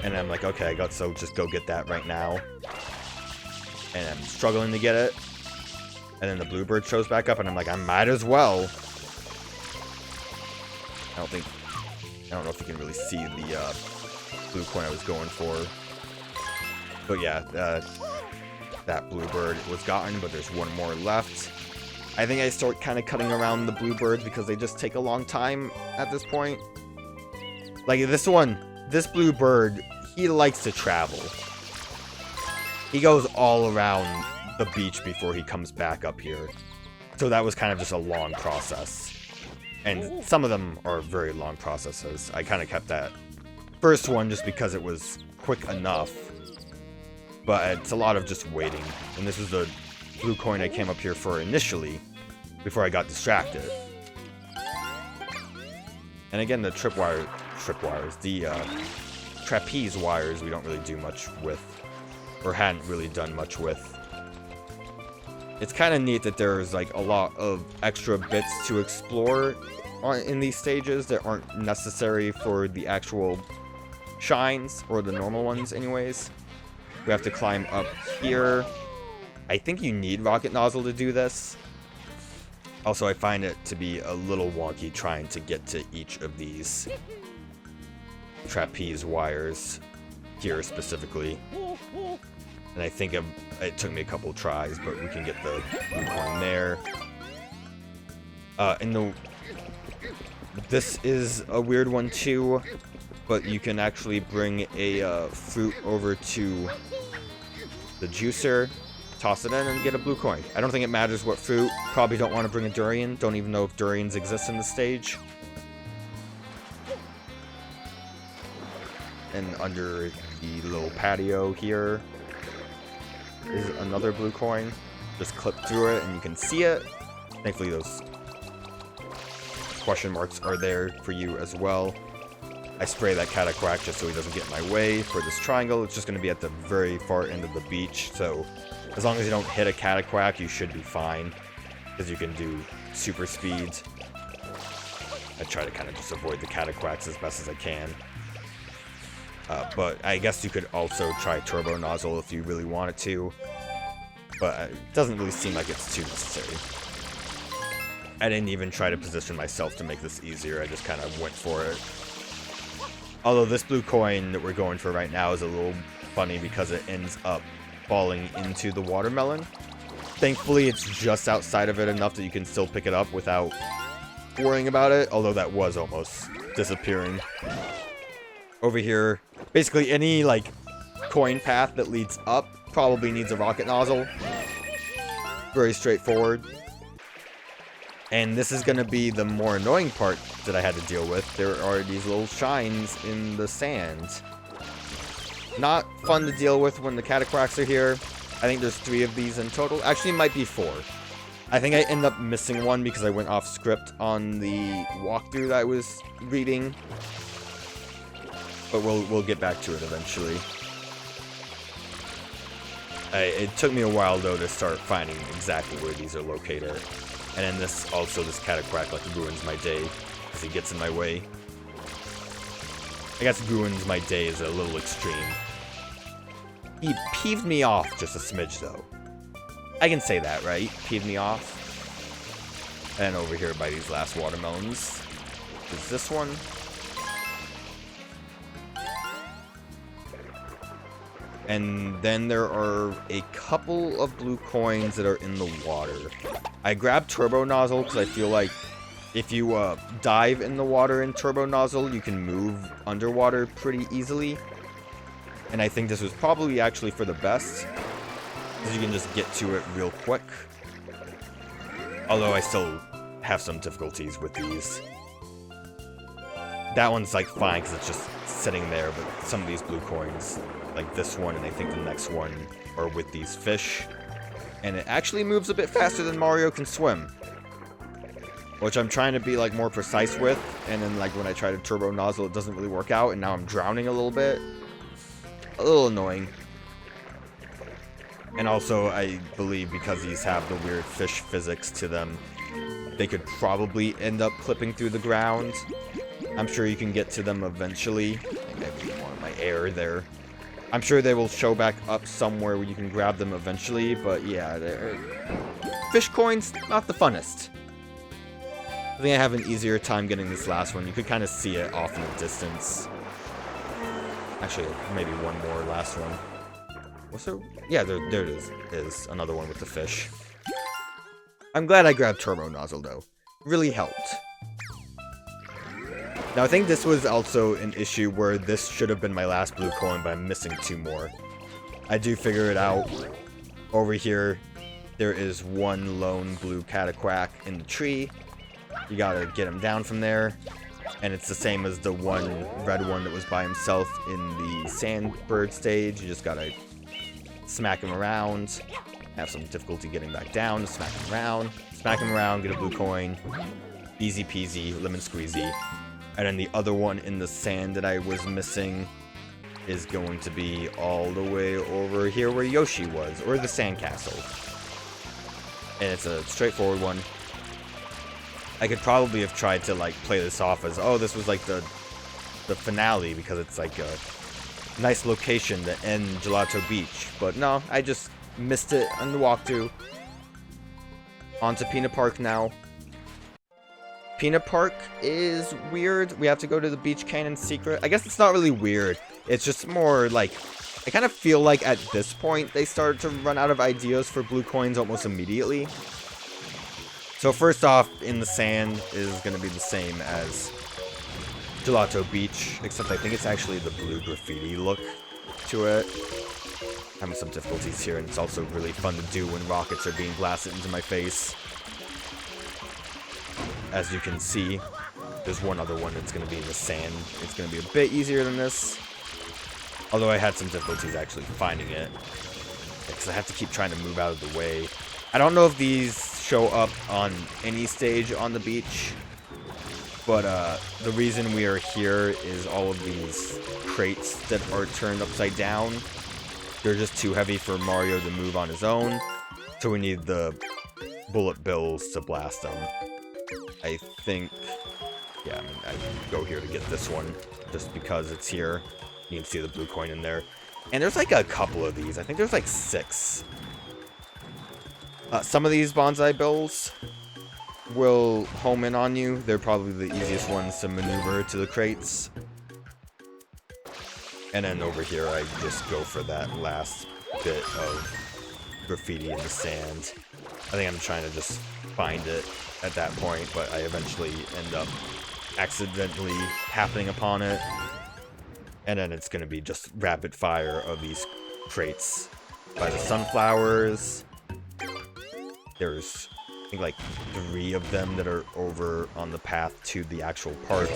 And I'm like, okay, so just go get that right now. And I'm struggling to get it. And then the bluebird shows back up, and I'm like, I might as well. I don't know if you can really see the blue coin I was going for. But yeah, that bluebird was gotten, but there's one more left. I think I start kind of cutting around the bluebirds because they just take a long time at this point. Like this bluebird, he likes to travel. He goes all around the beach before he comes back up here. So that was kind of just a long process. And some of them are very long processes. I kind of kept that first one just because it was quick enough. But it's a lot of just waiting. And this was the blue coin I came up here for initially, before I got distracted. And again, the the trapeze wires we don't really do much with, or hadn't really done much with. It's kind of neat that there's like a lot of extra bits to explore in these stages that aren't necessary for the actual shines, or the normal ones anyways. We have to climb up here. I think you need rocket nozzle to do this. Also, I find it to be a little wonky trying to get to each of these trapeze wires here specifically. And I think it took me a couple tries, but we can get the blue coin there. This is a weird one too, but you can actually bring a fruit over to the juicer, toss it in, and get a blue coin. I don't think it matters what fruit. Probably don't want to bring a durian. Don't even know if durians exist in the stage. And under the little patio here is another blue coin. Just clip through it and you can see it. Thankfully those question marks are there for you as well. I spray that cataquack just so he doesn't get in my way. For this triangle, it's just going to be at the very far end of the beach, so as long as you don't hit a cataquack, you should be fine, because you can do super speeds. I try to kind of just avoid the cataquacks as best as I can. But I guess you could also try turbo nozzle if you really wanted to, but it doesn't really seem like it's too necessary. I didn't even try to position myself to make this easier, I just kind of went for it. Although this blue coin that we're going for right now is a little funny because it ends up falling into the watermelon. Thankfully, it's just outside of it enough that you can still pick it up without worrying about it, although that was almost disappearing. Over here, basically any like coin path that leads up probably needs a rocket nozzle. Very straightforward. And this is going to be the more annoying part that I had to deal with. There are these little shines in the sand. Not fun to deal with when the catacracks are here. I think there's 3 of these in total. Actually, it might be 4. I think I ended up missing one because I went off script on the walkthrough that I was reading. But we'll get back to it eventually. It took me a while, though, to start finding exactly where these are located. And then this catacrack, like, ruins my day, because he gets in my way. I guess ruins my day is a little extreme. He peeved me off just a smidge, though. I can say that, right? Peeved me off. And over here by these last watermelons. Is this one? And then there are a couple of blue coins that are in the water. I grabbed Turbo Nozzle because I feel like if you dive in the water in Turbo Nozzle, you can move underwater pretty easily. And I think this was probably actually for the best, because you can just get to it real quick. Although I still have some difficulties with these. That one's like fine because it's just sitting there, but some of these blue coins, like this one and I think the next one, are with these fish. And it actually moves a bit faster than Mario can swim. Which I'm trying to be like more precise with, and then like when I try to Turbo Nozzle it doesn't really work out, and now I'm drowning a little bit. A little annoying. And also I believe because these have the weird fish physics to them, they could probably end up clipping through the ground. I'm sure you can get to them eventually. I think I really want my air there. I'm sure they will show back up somewhere where you can grab them eventually, but yeah, fish coins, not the funnest. I think I have an easier time getting this last one. You could kind of see it off in the distance. Actually, maybe one more last one. What's there? Yeah, there it is another one with the fish. I'm glad I grabbed Turbo Nozzle, though. Really helped. Now, I think this was also an issue where this should have been my last blue coin, but I'm missing 2 more. I do figure it out. Over here, there is one lone blue catacrack in the tree. You gotta get him down from there. And it's the same as the one red one that was by himself in the Sandbird stage. You just gotta smack him around. Have some difficulty getting back down. Smack him around, get a blue coin. Easy peasy, lemon squeezy. And then the other one in the sand that I was missing is going to be all the way over here where Yoshi was, or the sandcastle. And it's a straightforward one. I could probably have tried to like play this off as, oh, this was like the finale because it's like a nice location to end Gelato Beach. But no, I just missed it on the walkthrough. On to Pinna Park now. Pinna Park is weird. We have to go to the Beach Canyon secret. I guess it's not really weird. It's just more like, I kind of feel like at this point they started to run out of ideas for blue coins almost immediately. So first off, in the sand is going to be the same as Gelato Beach, except I think it's actually the blue graffiti look to it. Having some difficulties here, and it's also really fun to do when rockets are being blasted into my face. As you can see, there's one other one that's going to be in the sand. It's going to be a bit easier than this. Although I had some difficulties actually finding it. Because I have to keep trying to move out of the way. I don't know if these show up on any stage on the beach. But the reason we are here is all of these crates that are turned upside down. They're just too heavy for Mario to move on his own. So we need the bullet bills to blast them. I think, yeah, I mean, I go here to get this one, just because it's here. You can see the blue coin in there. And there's like a couple of these. I think there's like 6. Some of these bonsai bills will home in on you. They're probably the easiest ones to maneuver to the crates. And then over here, I just go for that last bit of graffiti in the sand. I think I'm trying to just find it at that point, but I eventually end up accidentally happening upon it. And then it's going to be just rapid fire of these crates by the sunflowers. There's think like 3 of them that are over on the path to the actual park.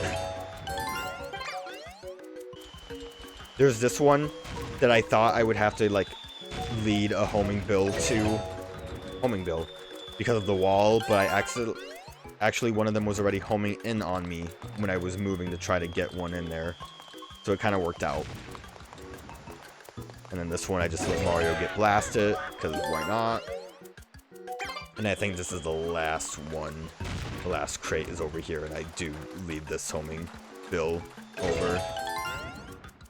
There's this one that I thought I would have to like lead a homing bill because of the wall, but I actually one of them was already homing in on me when I was moving to try to get one in there, so it kind of worked out. And then this one I just let Mario get blasted because why not? And I think this is the last one. The last crate is over here, and I do lead this homing bill over.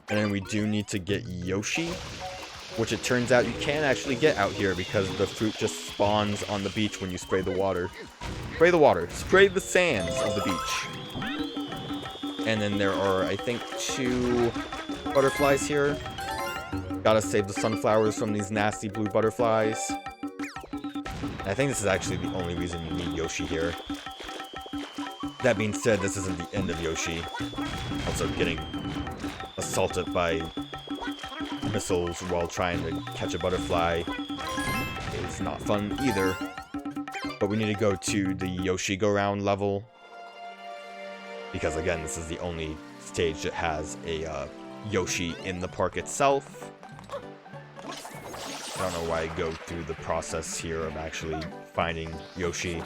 And then we do need to get Yoshi, which it turns out you can actually get out here because the fruit just spawns on the beach when you spray the water. Spray the water. Spray the sands of the beach. And then there are, I think, 2 butterflies here. Gotta save the sunflowers from these nasty blue butterflies. And I think this is actually the only reason you need Yoshi here. That being said, this isn't the end of Yoshi. Also getting assaulted by missiles while trying to catch a butterfly is not fun either. But we need to go to the Yoshi go-round level, because again, this is the only stage that has a Yoshi in the park itself. I don't know why I go through the process here of actually finding Yoshi.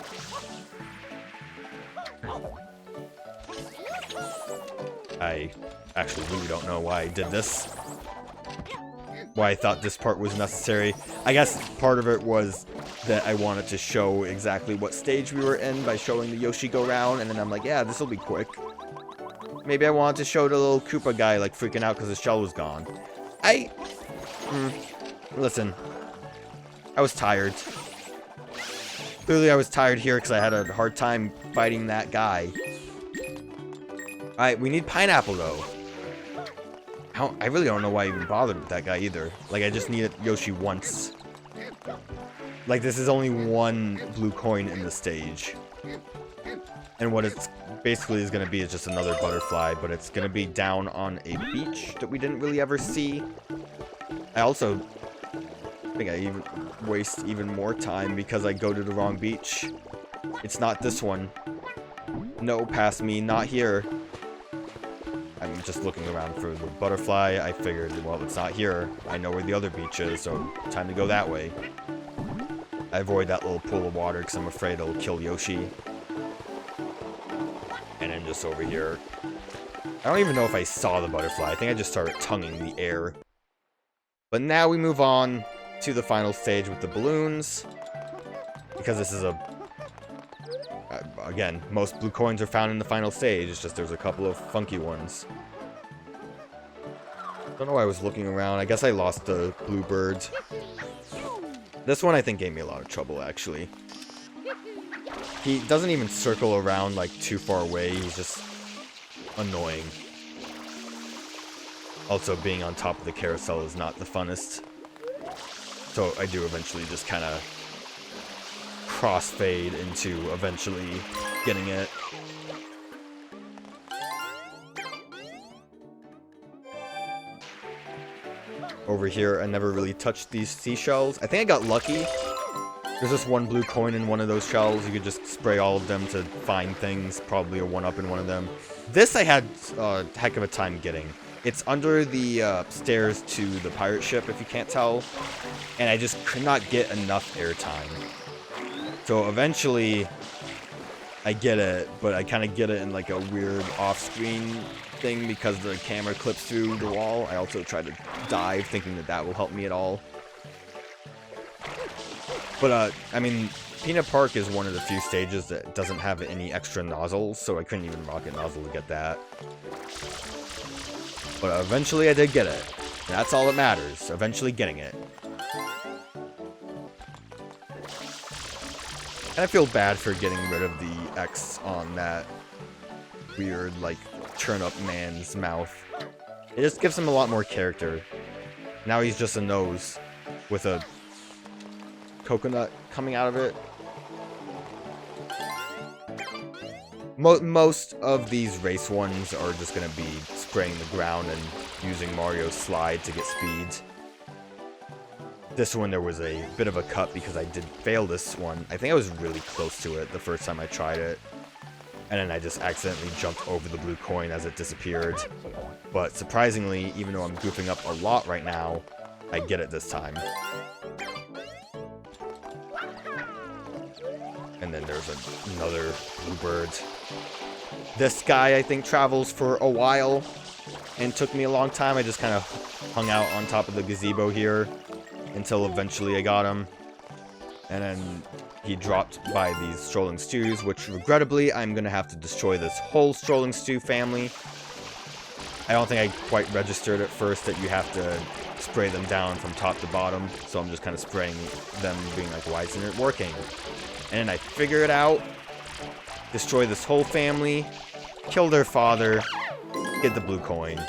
I actually really don't know why I did this. Why I thought this part was necessary. I guess part of it was that I wanted to show exactly what stage we were in by showing the Yoshi go round, and then I'm like, yeah, this will be quick. Maybe I wanted to show the little Koopa guy like freaking out because his shell was gone. Listen, I was tired. Clearly I was tired here because I had a hard time fighting that guy. Alright, we need pineapple though. I really don't know why I even bothered with that guy either. Like, I just needed Yoshi once. Like, this is only 1 blue coin in the stage. And what it's basically is going to be is just another butterfly, but it's going to be down on a beach that we didn't really ever see. I also think I even waste even more time because I go to the wrong beach. It's not this one. No, past me, not here. I'm just looking around for the butterfly. I figured, well, it's not here. I know where the other beach is, so time to go that way. I avoid that little pool of water because I'm afraid it'll kill Yoshi. And then just over here. I don't even know if I saw the butterfly. I think I just started tonguing the air. But now we move on to the final stage with the balloons. Because this is a... again, most blue coins are found in the final stage. It's just there's a couple of funky ones. Don't know why I was looking around. I guess I lost the blue bird. This one I think gave me a lot of trouble, actually. He doesn't even circle around, like, too far away. He's just annoying. Also, being on top of the carousel is not the funnest. So I do eventually just kind of crossfade into eventually getting it. Over here, I never really touched these seashells. I think I got lucky. There's just 1 blue coin in one of those shells. You could just spray all of them to find things. Probably a 1-up in one of them. This I had a heck of a time getting. It's under the stairs to the pirate ship, if you can't tell. And I just could not get enough airtime. So eventually, I get it, but I kind of get it in like a weird off-screen thing because the camera clips through the wall. I also try to dive, thinking that that will help me at all. But, I mean, Pinna Park is one of the few stages that doesn't have any extra nozzles, so I couldn't even rocket nozzle to get that. But eventually I did get it. And that's all that matters, eventually getting it. And I feel bad for getting rid of the X on that weird, like, turn-up man's mouth. It just gives him a lot more character. Now he's just a nose with a coconut coming out of it. Most of these race ones are just going to be spraying the ground and using Mario's slide to get speed. This one there was a bit of a cut because I did fail this one. I think I was really close to it the first time I tried it. And then I just accidentally jumped over the blue coin as it disappeared. But surprisingly, even though I'm goofing up a lot right now, I get it this time. And then there's another bluebird. This guy, I think, travels for a while and took me a long time. I just kind of hung out on top of the gazebo here until eventually I got him. And then he dropped by these strolling stews, which regrettably I'm going to have to destroy this whole strolling stew family. I don't think I quite registered at first that you have to spray them down from top to bottom, so I'm just kind of spraying them, being like, why isn't it working? And then I figure it out, destroy this whole family, kill their father, get the blue coin.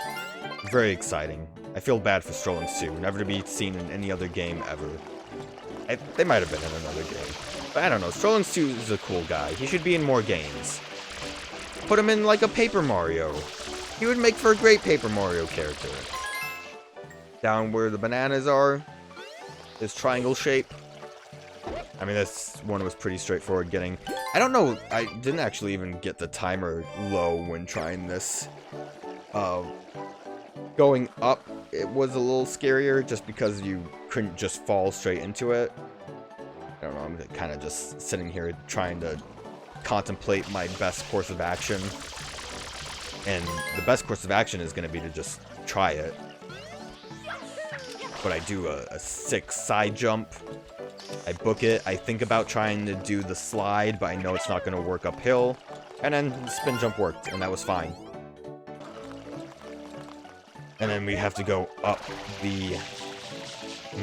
Very exciting. I feel bad for Strolling Stew, never to be seen in any other game ever. They might have been in another game, but I don't know. Strolling Stew is a cool guy. He should be in more games. Put him in like a Paper Mario. He would make for a great Paper Mario character. Down where the bananas are, this triangle shape. I mean, this one was pretty straightforward getting. I don't know, I didn't actually even get the timer low when trying this. Going up, it was a little scarier just because you couldn't just fall straight into it. I don't know, I'm kind of just sitting here trying to contemplate my best course of action. And the best course of action is going to be to just try it. But I do a sick side jump. I book it. I think about trying to do the slide, but I know it's not going to work uphill. And then the spin jump worked, and that was fine. And then we have to go up the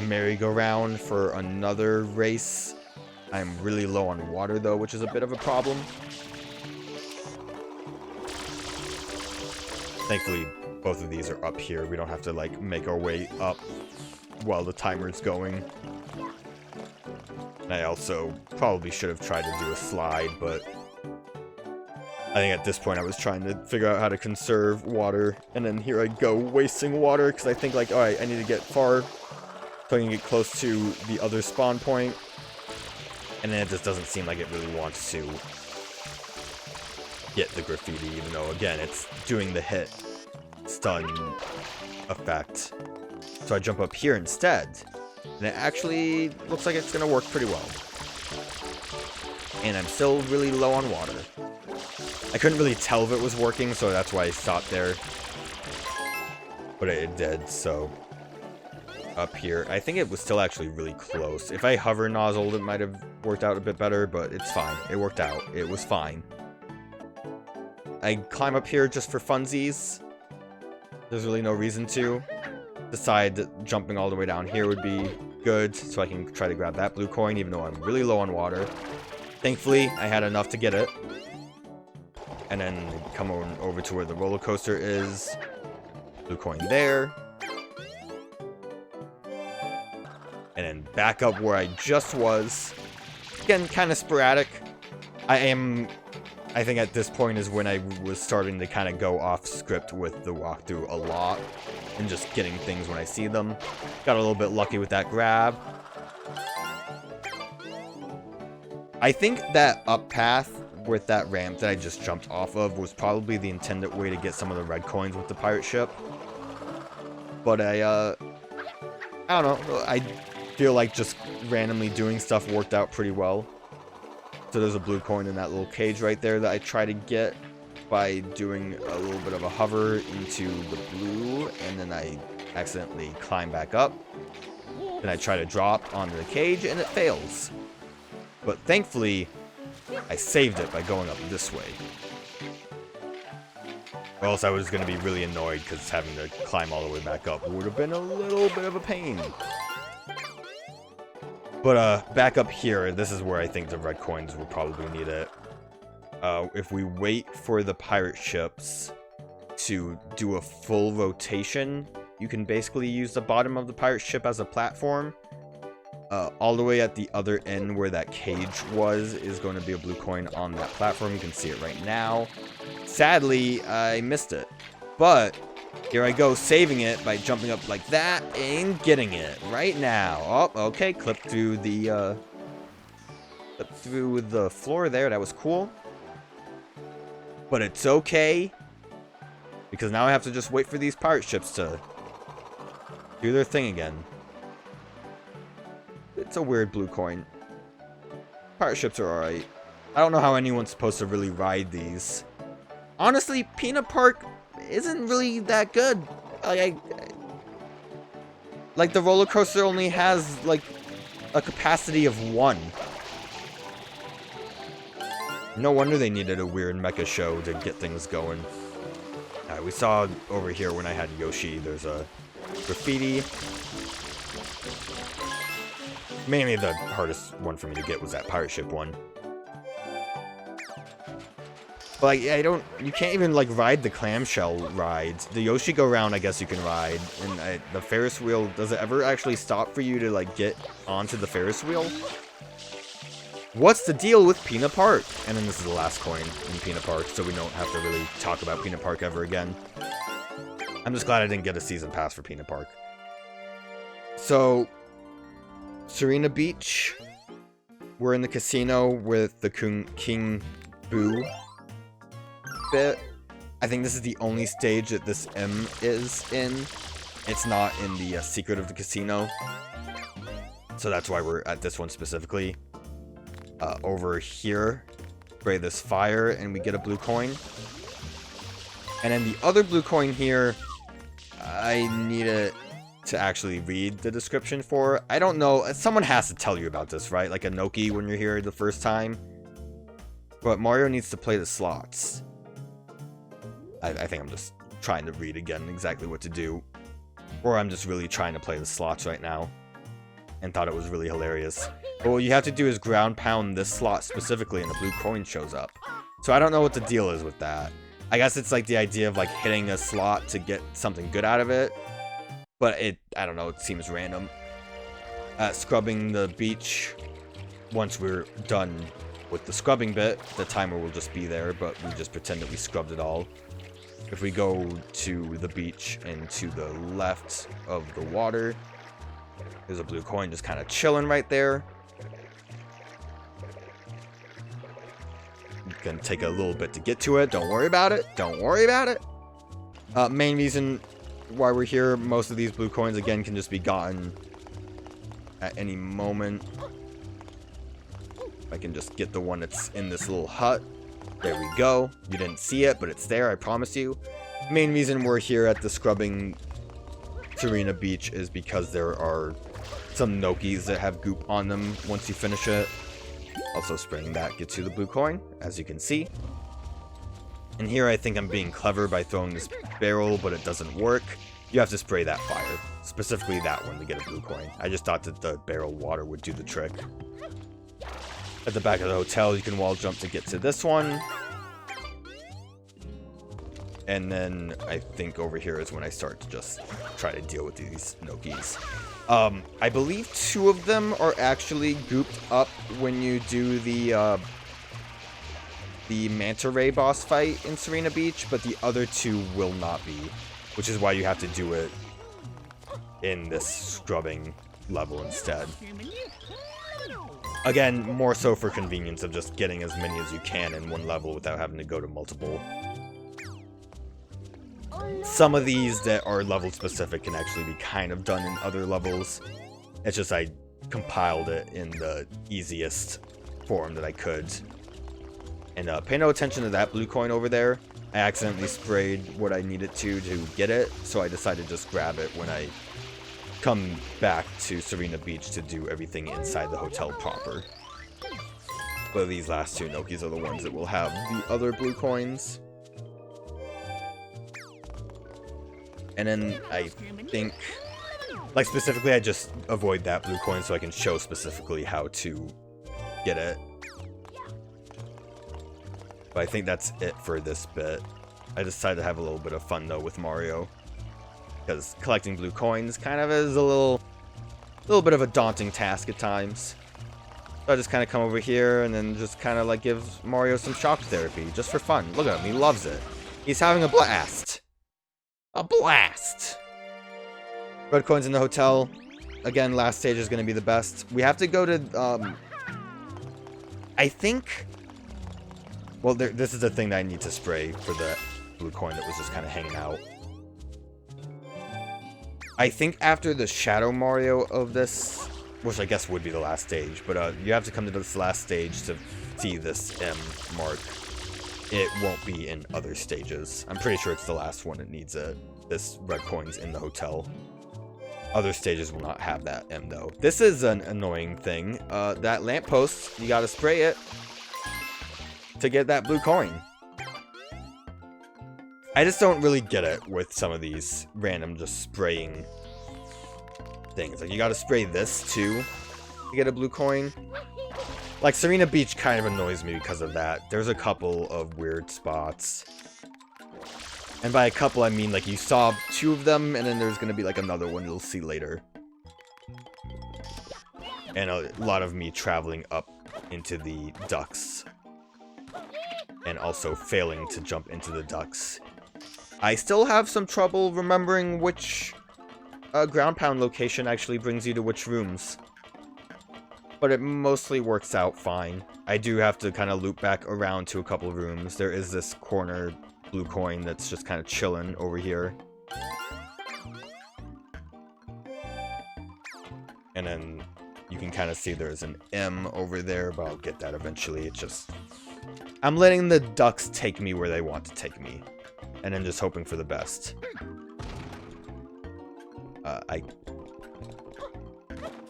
merry-go-round for another race. I'm really low on water, though, which is a bit of a problem. Thankfully, both of these are up here. We don't have to, like, make our way up while the timer's going. And I also probably should have tried to do a slide, but I think at this point I was trying to figure out how to conserve water. And then here I go, wasting water, because I think, like, alright, I need to get far so I can get close to the other spawn point. And then it just doesn't seem like it really wants to get the graffiti, even though, again, it's doing the hit stun effect. So I jump up here instead, and it actually looks like it's going to work pretty well. And I'm still really low on water. I couldn't really tell if it was working, so that's why I stopped there. But it did, so up here. I think it was still actually really close. If I hover nozzled, it might have worked out a bit better, but it's fine. It worked out. It was fine. I climb up here just for funsies. There's really no reason to. Decide that jumping all the way down here would be good, so I can try to grab that blue coin, even though I'm really low on water. Thankfully, I had enough to get it. And then come on over to where the roller coaster is. Blue coin there. And then back up where I just was. Again, kind of sporadic. I think at this point is when I was starting to kind of go off script with the walkthrough a lot. And just getting things when I see them. Got a little bit lucky with that grab. I think that up path with that ramp that I just jumped off of was probably the intended way to get some of the red coins with the pirate ship. But I don't know. I feel like just randomly doing stuff worked out pretty well. So there's a blue coin in that little cage right there that I try to get by doing a little bit of a hover into the blue, and then I accidentally climb back up. Then I try to drop onto the cage, and it fails. But thankfully, I saved it by going up this way. Or else I was going to be really annoyed, because having to climb all the way back up would have been a little bit of a pain. But back up here, this is where I think the red coins will probably need it. If we wait for the pirate ships to do a full rotation, you can basically use the bottom of the pirate ship as a platform. All the way at the other end where that cage was is going to be a blue coin on that platform. You can see it right now. Sadly, I missed it. But Here I go, saving it by jumping up like that and getting it right now. Oh, okay, clip through the floor there. That was cool. But it's okay, because now I have to just wait for these pirate ships to do their thing again. It's a weird blue coin. Pirate ships are alright. I don't know how anyone's supposed to really ride these. Honestly, Pinna Park isn't really that good. Like the roller coaster only has like a capacity of 1. No wonder they needed a weird mecha show to get things going. Alright, we saw over here when I had Yoshi, there's a graffiti. Mainly the hardest one for me to get was that pirate ship one. But like, you can't even like ride the clamshell rides. The Yoshi go round, I guess you can ride. And the Ferris wheel, does it ever actually stop for you to like get onto the Ferris wheel? What's the deal with Pinna Park? And then this is the last coin in Pinna Park, so we don't have to really talk about Pinna Park ever again. I'm just glad I didn't get a season pass for Pinna Park. So, Sirena Beach. We're in the casino with the King Boo bit. I think this is the only stage that this M is in. It's not in the secret of the casino. So that's why we're at this one specifically. Over here, spray this fire and we get a blue coin. And then the other blue coin here, I need to actually read the description for. I don't know, someone has to tell you about this, right? Like a Noki when you're here the first time. But Mario needs to play the slots. I think I'm just trying to read again exactly what to do. Or I'm just really trying to play the slots right now. And thought it was really hilarious. But what you have to do is ground pound this slot specifically and the blue coin shows up. So I don't know what the deal is with that. I guess it's like the idea of like hitting a slot to get something good out of it. But I don't know, it seems random. Scrubbing the beach. Once we're done with the scrubbing bit, the timer will just be there, but we just pretend that we scrubbed it all. If we go to the beach and to the left of the water, there's a blue coin just kind of chilling right there. It's gonna take a little bit to get to it. Don't worry about it. Don't worry about it. Main reason why we're here, most of these blue coins, again, can just be gotten at any moment. I can just get the one that's in this little hut. There we go. You didn't see it, but it's there, I promise you. Main reason we're here at the scrubbing Sirena Beach is because there are some Nokis that have goop on them once you finish it. Also spraying that gets you the blue coin, as you can see. And here I think I'm being clever by throwing this barrel, but it doesn't work. You have to spray that fire, specifically that one, to get a blue coin. I just thought that the barrel water would do the trick. At the back of the hotel, you can wall jump to get to this one. And then I think over here is when I start to just try to deal with these Nokis. I believe 2 of them are actually gooped up when you do the Manta Ray boss fight in Sirena Beach, but the other 2 will not be, which is why you have to do it in this scrubbing level instead. Again, more so for convenience of just getting as many as you can in one level without having to go to multiple. Some of these that are level specific can actually be kind of done in other levels. It's just I compiled it in the easiest form that I could. And pay no attention to that blue coin over there. I accidentally sprayed what I needed to get it, so I decided to just grab it when I come back to Sirena Beach to do everything inside the hotel proper. But these last 2 Nokis are the ones that will have the other blue coins. And then I think, like specifically, I just avoid that blue coin so I can show specifically how to get it. But I think that's it for this bit. I decided to have a little bit of fun though with Mario, because collecting blue coins kind of is a little bit of a daunting task at times. So I just kind of come over here and then just kind of like give Mario some shock therapy just for fun. Look at him, he loves it. He's having a blast. a blast. Red coins in the hotel. Again, last stage is going to be the best. We have to go to, I think... Well, this is the thing that I need to spray for the blue coin that was just kind of hanging out. I think after the Shadow Mario of this, which I guess would be the last stage, but you have to come to this last stage to see this M mark. It won't be in other stages. I'm pretty sure it's the last one that needs it. This red coin's in the hotel. Other stages will not have that M though. This is an annoying thing. That lamppost, you gotta spray it to get that blue coin. I just don't really get it with some of these random just spraying things. Like, you gotta spray this too to get a blue coin. Like, Sirena Beach kind of annoys me because of that. There's a couple of weird spots. And by a couple, I mean, like, you saw 2 of them, and then there's gonna be, like, another one you'll see later. And a lot of me traveling up into the ducks. And also failing to jump into the ducks. I still have some trouble remembering which ground pound location actually brings you to which rooms. But it mostly works out fine. I do have to kind of loop back around to a couple of rooms. There is this corner blue coin that's just kind of chilling over here. And then you can kind of see there's an M over there, but I'll get that eventually. It's just... I'm letting the ducks take me where they want to take me. And then just hoping for the best.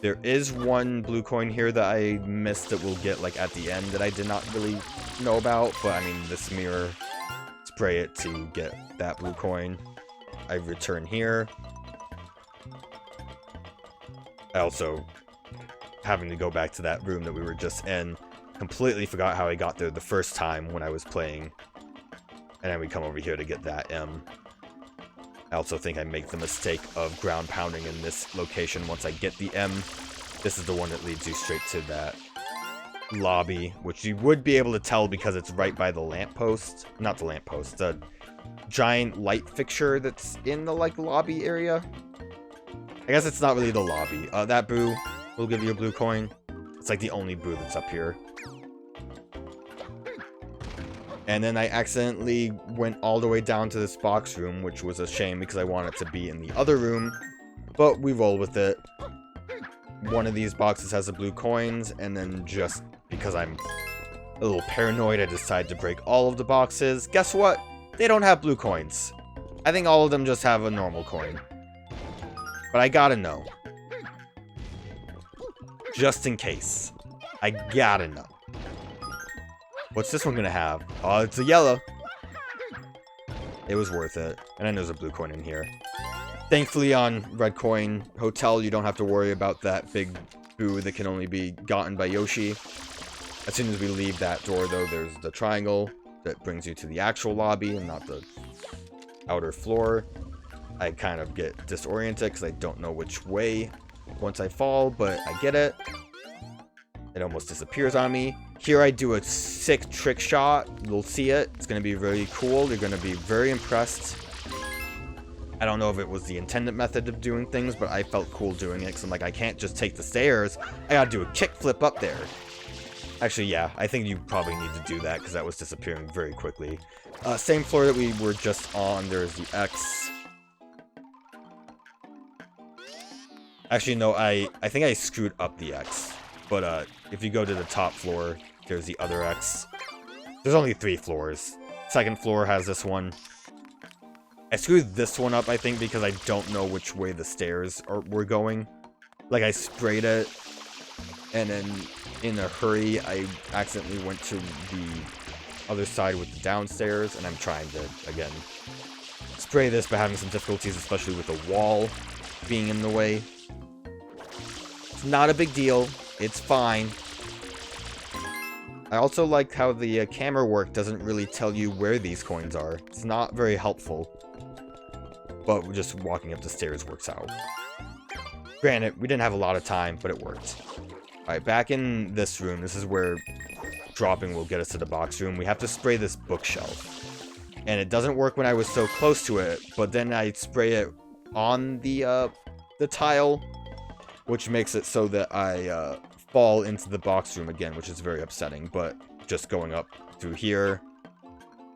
There is one blue coin here that I missed that we'll get, like, at the end that I did not really know about. But, I mean, this mirror, spray it to get that blue coin. I return here. I also, having to go back to that room that we were just in, completely forgot how I got there the first time when I was playing. And then we come over here to get that M. I also think I make the mistake of ground pounding in this location once I get the M. This is the one that leads you straight to that lobby, which you would be able to tell because it's right by the lamppost. Not the lamppost, the giant light fixture that's in the, like, lobby area. I guess it's not really the lobby. That boo will give you a blue coin. It's like the only boo that's up here. And then I accidentally went all the way down to this box room, which was a shame because I wanted to be in the other room. But we roll with it. One of these boxes has the blue coins, and then just because I'm a little paranoid, I decide to break all of the boxes. Guess what? They don't have blue coins. I think all of them just have a normal coin. But I gotta know. Just in case. I gotta know. What's this one gonna have? Oh, it's a yellow. It was worth it. And then there's a blue coin in here. Thankfully on Red Coin Hotel, you don't have to worry about that big boo that can only be gotten by Yoshi. As soon as we leave that door, though, there's the triangle that brings you to the actual lobby and not the outer floor. I kind of get disoriented because I don't know which way once I fall, but I get it. It almost disappears on me. Here I do a sick trick shot. You'll see it. It's going to be really cool. You're going to be very impressed. I don't know if it was the intended method of doing things, but I felt cool doing it because I'm like, I can't just take the stairs. I got to do a kickflip up there. Actually, yeah, I think you probably need to do that because that was disappearing very quickly. Same floor that we were just on. There's the X. Actually, no, I think I screwed up the X. But if you go to the top floor, there's the other X. There's only 3 floors. Second floor has this one. I screwed this one up, I think, because I don't know which way the stairs were going. Like, I sprayed it, and then in a hurry, I accidentally went to the other side with the downstairs, and I'm trying to, again, spray this, but having some difficulties, especially with the wall being in the way. It's not a big deal. It's fine. I also like how the camera work doesn't really tell you where these coins are. It's not very helpful. But just walking up the stairs works out. Granted, we didn't have a lot of time, but it worked. Alright, back in this room. This is where dropping will get us to the box room. We have to spray this bookshelf. And it doesn't work when I was so close to it, but then I spray it on the tile, which makes it so that I fall into the box room again, which is very upsetting. But just going up through here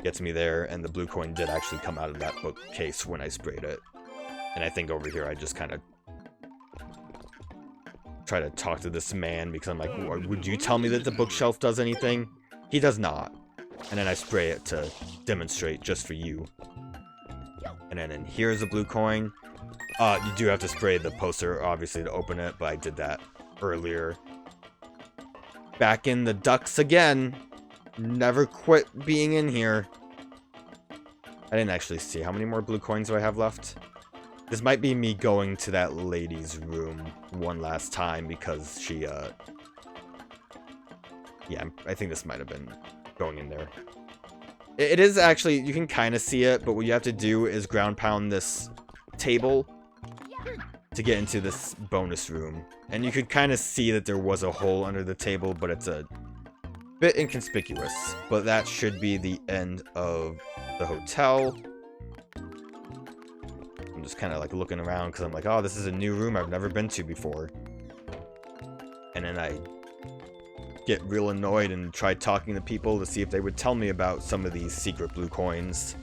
gets me there, and the blue coin did actually come out of that bookcase when I sprayed it. And I think over here I just kind of try to talk to this man because I'm like, would you tell me that the bookshelf does anything? He does not. And then I spray it to demonstrate just for you. And then here's a blue coin. You do have to spray the poster, obviously, to open it, but I did that earlier. Back in the ducks again. Never quit being in here. I didn't actually see. How many more blue coins do I have left? This might be me going to that lady's room one last time because she, yeah, I think this might have been going in there. It is actually, you can kind of see it, but what you have to do is ground pound this table to get into this bonus room. And you could kind of see that there was a hole under the table, but it's a bit inconspicuous. But that should be the end of the hotel. I'm just kind of like looking around because I'm like, oh, this is a new room I've never been to before. And then I get real annoyed and try talking to people to see if they would tell me about some of these secret blue coins.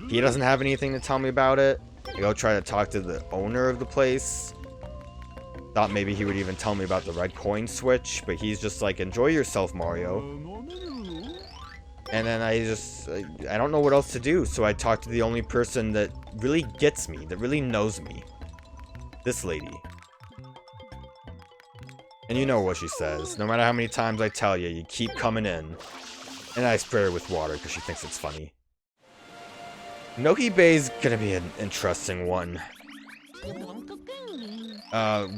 He doesn't have anything to tell me about it. I go try to talk to the owner of the place. Thought maybe he would even tell me about the red coin switch, but he's just like, enjoy yourself, Mario. And then I don't know what else to do, so I talk to the only person that really gets me, that really knows me. This lady. And you know what she says. No matter how many times I tell you, you keep coming in. And I spray her with water because she thinks it's funny. Noki Bay's gonna be an interesting one.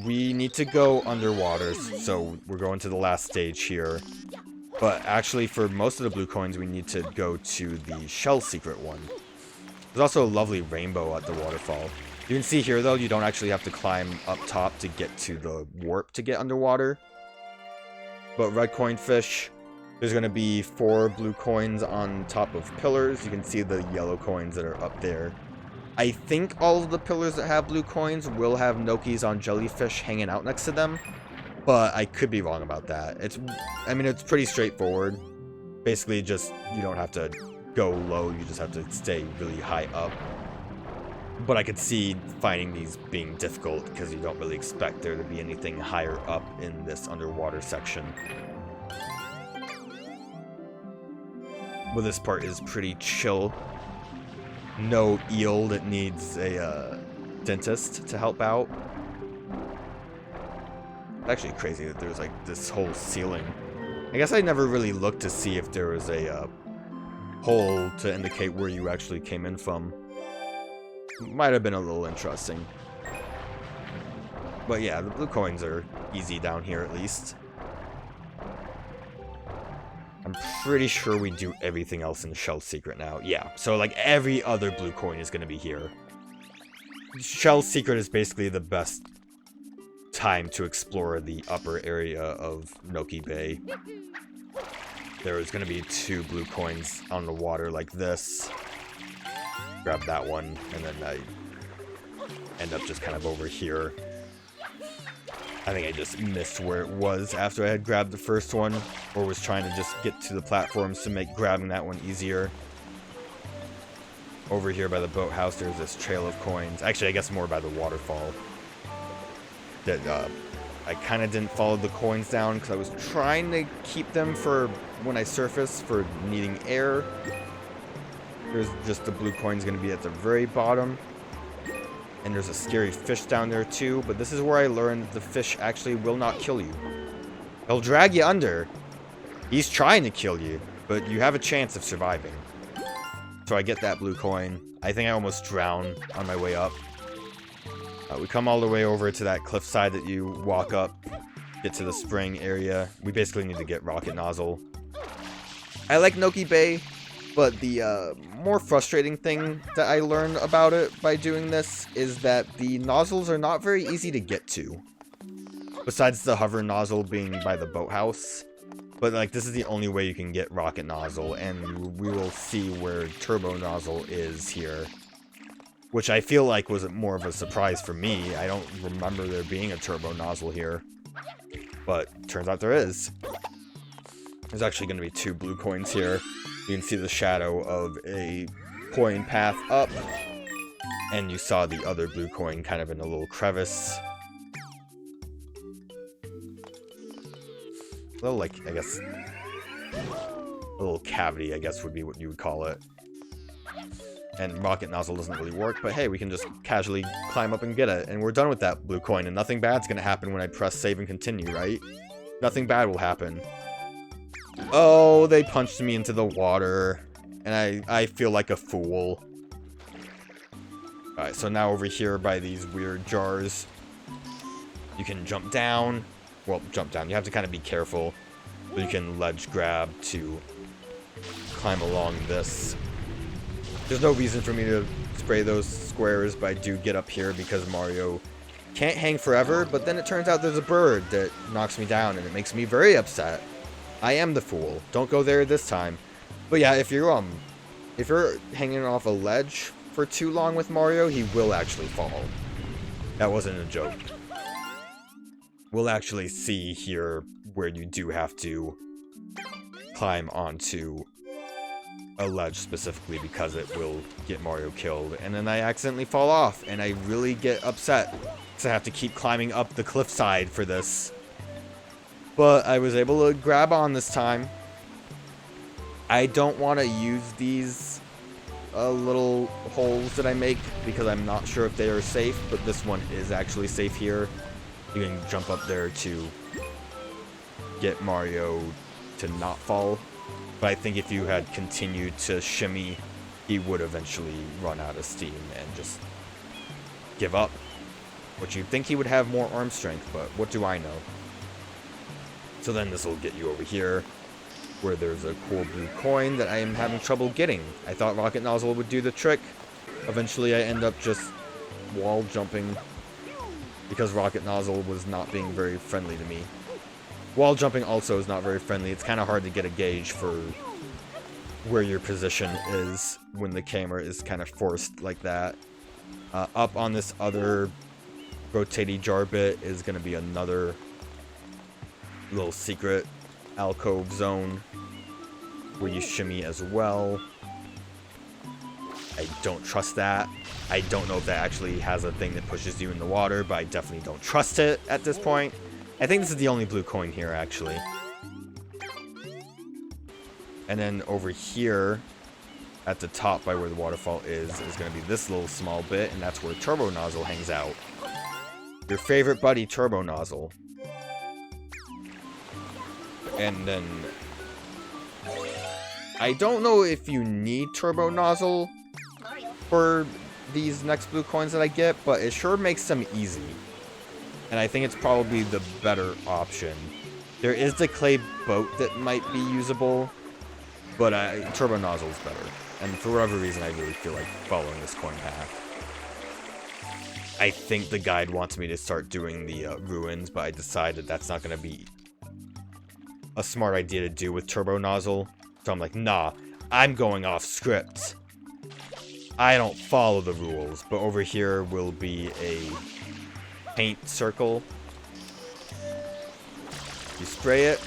We need to go underwater, so we're going to the last stage here. But actually, for most of the blue coins, we need to go to the shell secret one. There's also a lovely rainbow at the waterfall. You can see here, though, you don't actually have to climb up top to get to the warp to get underwater. But red coin fish, there's going to be 4 blue coins on top of pillars. You can see the yellow coins that are up there. I think all of the pillars that have blue coins will have Nokis on jellyfish hanging out next to them. But I could be wrong about that. It's pretty straightforward. Basically, just, you don't have to go low, you just have to stay really high up. But I could see finding these being difficult because you don't really expect there to be anything higher up in this underwater section. But this part is pretty chill. No eel that needs a dentist to help out. It's actually crazy that there's like this whole ceiling. I guess I never really looked to see if there was a hole to indicate where you actually came in from. Might have been a little interesting. But yeah, the blue coins are easy down here at least. I'm pretty sure we do everything else in the Shell Secret now. Yeah, so like every other blue coin is going to be here. Shell Secret is basically the best time to explore the upper area of Noki Bay. There is going to be 2 blue coins on the water like this. Grab that one, and then I end up just kind of over here. I think I just missed where it was after I had grabbed the first one, or was trying to just get to the platforms to make grabbing that one easier. Over here by the boathouse, there's this trail of coins. Actually, I guess more by the waterfall. That I kind of didn't follow the coins down because I was trying to keep them for when I surface for needing air. There's just the blue coin's going to be at the very bottom. And there's a scary fish down there too. But this is where I learned that the fish actually will not kill you. He'll drag you under. He's trying to kill you. But you have a chance of surviving. So I get that blue coin. I think I almost drown on my way up. We come all the way over to that cliffside that you walk up. Get to the spring area. We basically need to get rocket nozzle. I like Noki Bay. But the more frustrating thing that I learned about it by doing this is that the nozzles are not very easy to get to. Besides the hover nozzle being by the boathouse. But, like, this is the only way you can get rocket nozzle, and we will see where turbo nozzle is here. Which I feel like was more of a surprise for me. I don't remember there being a turbo nozzle here. But, turns out there is. There's actually going to be 2 blue coins here. You can see the shadow of a coin path up. And you saw the other blue coin kind of in a little crevice. A little, like, I guess, a little cavity, I guess would be what you would call it. And rocket nozzle doesn't really work, but hey, we can just casually climb up and get it. And we're done with that blue coin, and nothing bad's gonna happen when I press save and continue, right? Nothing bad will happen. Oh, they punched me into the water, and I feel like a fool. Alright, so now over here by these weird jars, you can jump down. Well, jump down. You have to kind of be careful. But you can ledge grab to climb along this. There's no reason for me to spray those squares, but I do get up here because Mario can't hang forever. But then it turns out there's a bird that knocks me down, and it makes me very upset. I am the fool. Don't go there this time. But yeah, if you're hanging off a ledge for too long with Mario, he will actually fall. That wasn't a joke. We'll actually see here where you do have to climb onto a ledge specifically because it will get Mario killed. And then I accidentally fall off, and I really get upset because I have to keep climbing up the cliffside for this. But I was able to grab on this time. I don't want to use these little holes that I make because I'm not sure if they are safe, but this one is actually safe here. You can jump up there to get Mario to not fall. But I think if you had continued to shimmy, he would eventually run out of steam and just give up. Which you'd think he would have more arm strength, but what do I know? So then this will get you over here, where there's a cool blue coin that I am having trouble getting. I thought Rocket Nozzle would do the trick. Eventually I end up just wall jumping because Rocket Nozzle was not being very friendly to me. Wall jumping also is not very friendly. It's kind of hard to get a gauge for where your position is when the camera is kind of forced like that. Up on this other rotating jar bit is going to be another little secret alcove zone where you shimmy as well. I don't trust that. I don't know if that actually has a thing that pushes you in the water, but I definitely don't trust it at this point. I think this is the only blue coin here, actually. And then over here, at the top by where the waterfall is going to be this little small bit, and that's where Turbo Nozzle hangs out. Your favorite buddy, Turbo Nozzle. And then I don't know if you need Turbo Nozzle for these next blue coins that I get, but it sure makes them easy. And I think it's probably the better option. There is the clay boat that might be usable, but Turbo Nozzle is better. And for whatever reason, I really feel like following this coin path. I think the guide wants me to start doing the ruins, but I decided that's not going to be a smart idea to do with Turbo Nozzle. So I'm like, nah, I'm going off script. I don't follow the rules. But over here will be a paint circle. You spray it.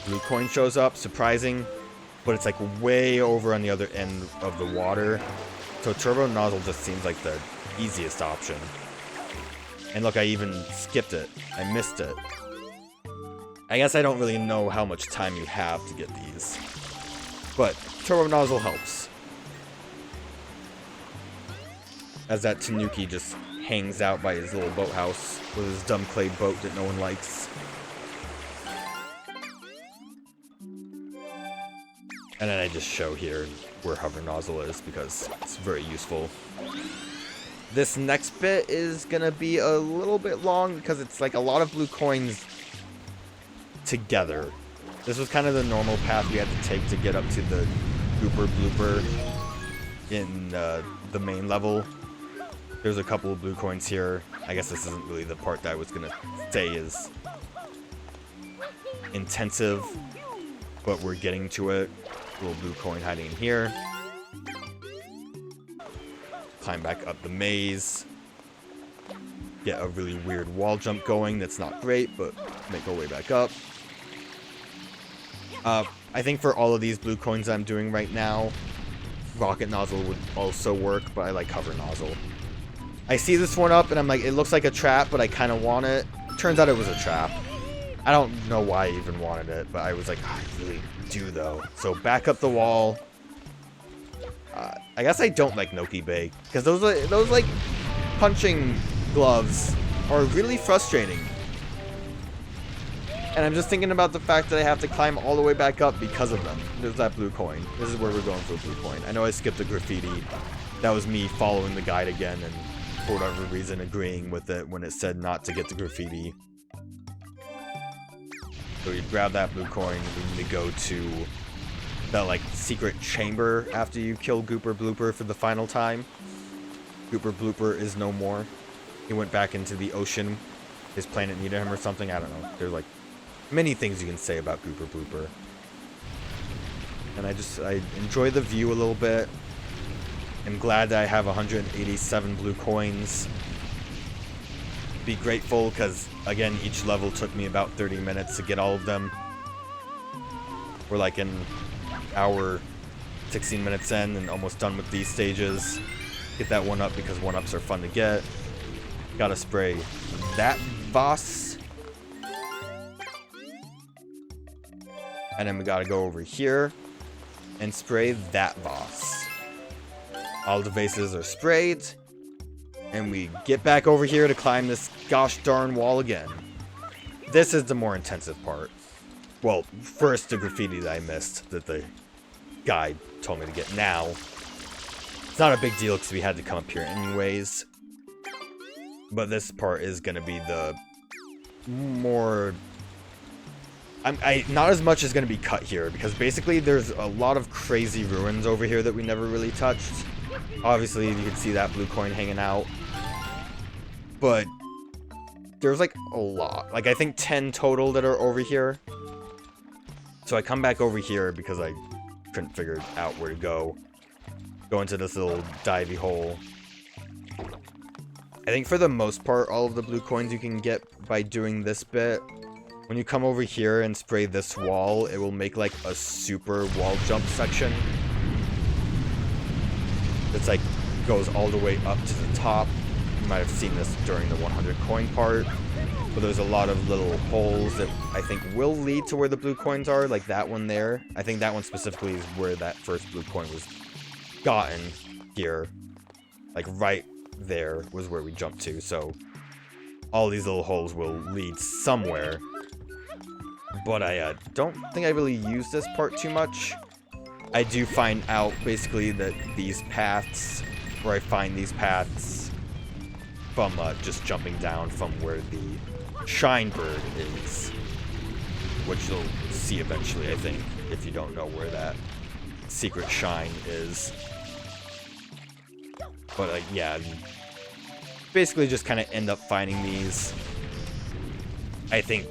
Blue coin shows up, surprising. But it's like way over on the other end of the water. So Turbo Nozzle just seems like the easiest option. And look, I even skipped it. I missed it. I guess I don't really know how much time you have to get these. But Turbo Nozzle helps. As that Tanuki just hangs out by his little boathouse with his dumb clay boat that no one likes. And then I just show here where Hover Nozzle is because it's very useful. This next bit is gonna be a little bit long because it's like a lot of blue coins together. This was kind of the normal path we had to take to get up to the Gooper Blooper in the main level. There's a couple of blue coins here. I guess this isn't really the part that I was gonna say is intensive, but we're getting to it. Little blue coin hiding in here. Climb back up the maze. Get a really weird wall jump going that's not great, but make our way back up. I think for all of these blue coins I'm doing right now, rocket nozzle would also work, but I like cover nozzle. I see this one up and I'm like, it looks like a trap, but I kind of want it. Turns out it was a trap. I don't know why I even wanted it, but I was like, oh, I really do though. So back up the wall. I guess I don't like Noki Bay, because those like punching gloves are really frustrating. And I'm just thinking about the fact that I have to climb all the way back up because of them. There's that blue coin. This is where we're going for a blue coin. I know I skipped the graffiti. That was me following the guide again and for whatever reason agreeing with it when it said not to get the graffiti. So you grab that blue coin, we need to go to that like secret chamber after you kill Gooper Blooper for the final time. Gooper Blooper is no more. He went back into the ocean. His planet needed him or something. I don't know. There's like many things you can say about Gooper Blooper. And I enjoy the view a little bit. I'm glad that I have 187 blue coins. Be grateful because, again, each level took me about 30 minutes to get all of them. We're like an hour, 16 minutes in and almost done with these stages. Get that one up because one-ups are fun to get. Gotta spray that boss. And then we gotta go over here and spray that boss. All the vases are sprayed. And we get back over here to climb this gosh darn wall again. This is the more intensive part. Well, first the graffiti that I missed that the guide told me to get now. It's not a big deal because we had to come up here anyways. But this part is going to be the more... not as much is going to be cut here because basically there's a lot of crazy ruins over here that we never really touched. Obviously, you can see that blue coin hanging out. But there's like a lot. Like I think 10 total that are over here. So I come back over here because I couldn't figure out where to go. Go into this little divey hole. I think for the most part, all of the blue coins you can get by doing this bit. When you come over here and spray this wall, it will make like a super wall jump section. It's like goes all the way up to the top. You might have seen this during the 100 coin part. But there's a lot of little holes that I think will lead to where the blue coins are, like that one there. I think that one specifically is where that first blue coin was gotten here. Like right there was where we jumped to. So all these little holes will lead somewhere. But I don't think I really use this part too much. I do find out basically that these paths, where I find these paths from just jumping down from where the Shine Bird is. Which you'll see eventually, I think, if you don't know where that secret shine is. But yeah, basically just kind of end up finding these. I think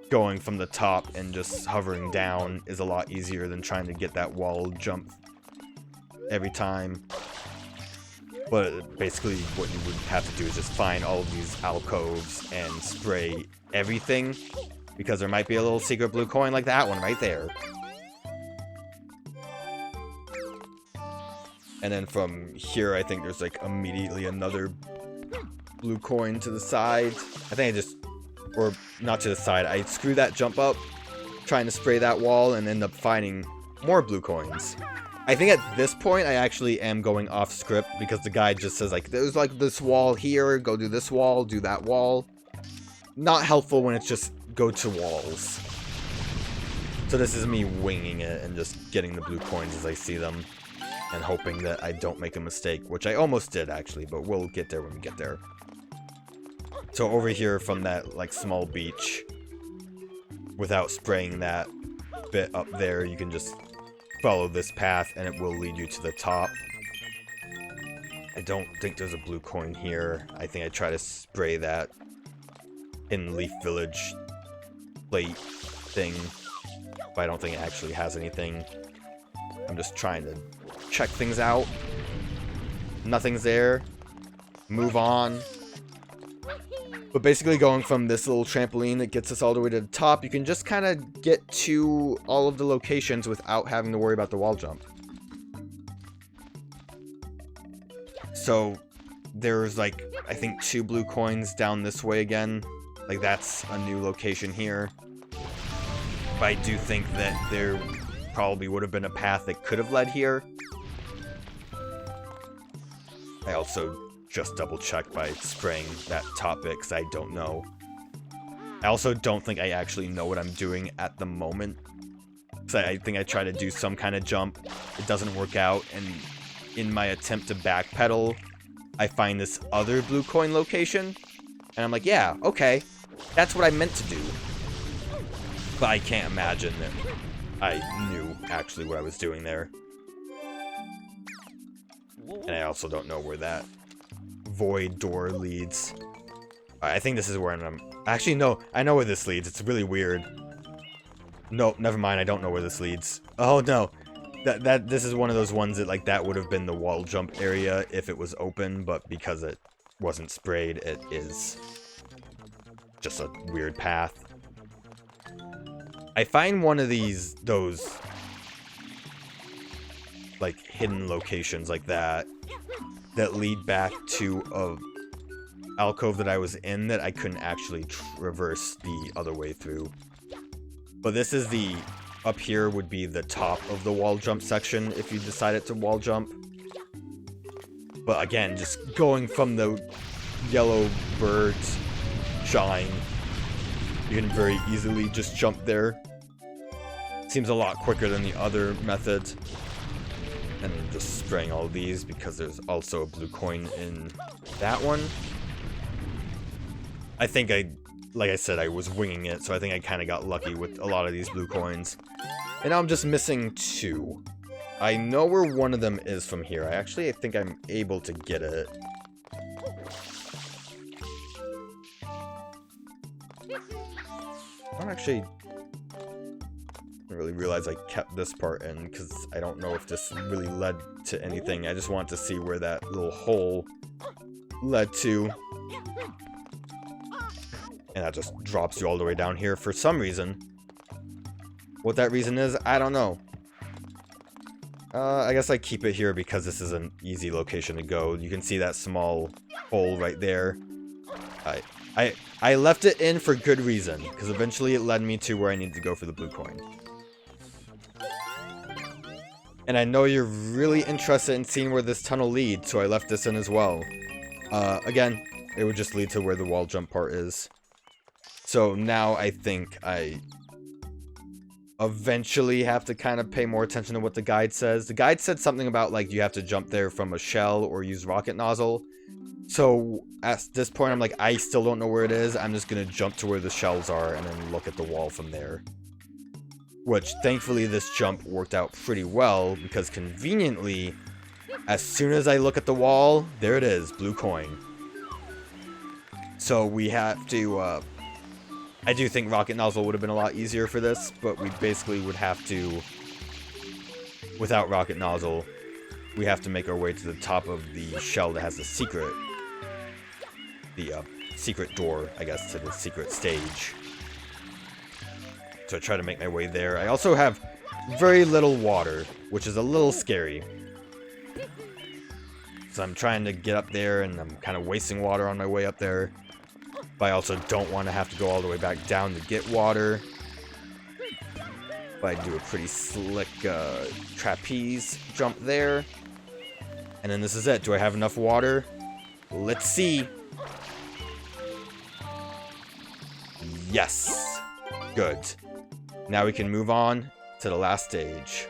going from the top and just hovering down is a lot easier than trying to get that wall jump every time. But basically what you would have to do is just find all of these alcoves and spray everything, because there might be a little secret blue coin like that one right there. And then from here, I think there's like immediately another blue coin to the side. I think I just, or not to the side, I screw that jump up, trying to spray that wall, and end up finding more blue coins. I think at this point, I actually am going off script, because the guide just says, like, there's like this wall here, go do this wall, do that wall. Not helpful when it's just go to walls. So this is me winging it and just getting the blue coins as I see them, and hoping that I don't make a mistake, which I almost did actually, but we'll get there when we get there. So over here from that like small beach, without spraying that bit up there, you can just follow this path and it will lead you to the top. I don't think there's a blue coin here. I think I try to spray that in Leaf Village plate thing, but I don't think it actually has anything. I'm just trying to check things out. Nothing's there. Move on. But basically going from this little trampoline that gets us all the way to the top, you can just kind of get to all of the locations without having to worry about the wall jump. So there's like, I think 2 blue coins down this way again. Like that's a new location here. But I do think that there probably would have been a path that could have led here. I also just double checked by spraying that top bit because I don't know. I also don't think I actually know what I'm doing at the moment. So I think I try to do some kind of jump. It doesn't work out, and in my attempt to backpedal, I find this other blue coin location, and I'm like, yeah, okay, that's what I meant to do. But I can't imagine that I knew actually what I was doing there. And I also don't know where that void door leads. I think this is where I'm... Actually, no, I know where this leads. It's really weird. No, never mind, I don't know where this leads. Oh, no. This is one of those ones that, like, that would have been the wall jump area if it was open, but because it wasn't sprayed, it is just a weird path. I find one of those, like, hidden locations like that lead back to a alcove that I was in that I couldn't actually traverse the other way through. But this is the... Up here would be the top of the wall jump section if you decided to wall jump. But again, just going from the yellow bird's shine, you can very easily just jump there. Seems a lot quicker than the other method. And just spraying all these because there's also a blue coin in that one. I think like I said, I was winging it, so I think I kind of got lucky with a lot of these blue coins. And now I'm just missing 2. I know where one of them is from here. I think I'm able to get it. I don't actually really realize I kept this part in, because I don't know if this really led to anything. I just want to see where that little hole led to. And that just drops you all the way down here for some reason. What that reason is, I don't know. I guess I keep it here because this is an easy location to go. You can see that small hole right there. I left it in for good reason, because eventually it led me to where I needed to go for the blue coin. And I know you're really interested in seeing where this tunnel leads, so I left this in as well. Again, it would just lead to where the wall jump part is. So now I think I eventually have to kind of pay more attention to what the guide says. The guide said something about, like, you have to jump there from a shell or use rocket nozzle. So at this point, I'm like, I still don't know where it is. I'm just going to jump to where the shells are and then look at the wall from there. Which, thankfully, this jump worked out pretty well, because conveniently, as soon as I look at the wall, there it is, blue coin. So we have to, I do think rocket nozzle would have been a lot easier for this, but we basically would have to, without rocket nozzle, we have to make our way to the top of the shell that has the secret, secret door, I guess, to the secret stage. So I try to make my way there. I also have very little water, which is a little scary. So I'm trying to get up there, and I'm kind of wasting water on my way up there. But I also don't want to have to go all the way back down to get water. But I do a pretty slick trapeze jump there. And then this is it. Do I have enough water? Let's see. Yes. Good. Now we can move on to the last stage.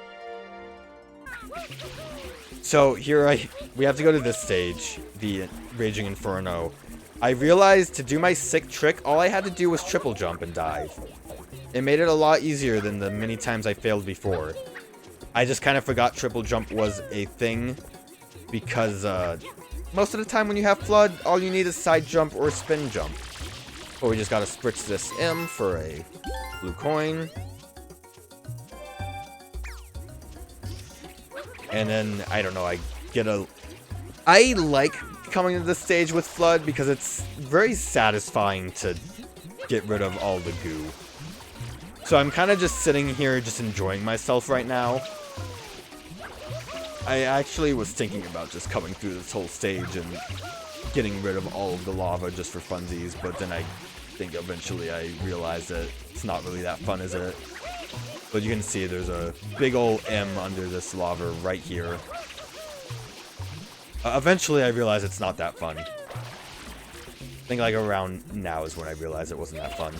So here we have to go to this stage, the Raging Inferno. I realized to do my sick trick, all I had to do was triple jump and dive. It made it a lot easier than the many times I failed before. I just kind of forgot triple jump was a thing, because most of the time when you have F.L.U.D, all you need is side jump or spin jump. But we just gotta spritz this M for a Blue coin. And then, I don't know, I like coming to this stage with F.L.U.D because it's very satisfying to get rid of all the goo. So I'm kind of just sitting here just enjoying myself right now. I actually was thinking about just coming through this whole stage and getting rid of all of the lava just for funsies, but then I think eventually I realized that it's not really that fun, is it? But you can see there's a big old M under this lava right here. Eventually I realized it's not that fun. I think like around now is when I realized it wasn't that fun.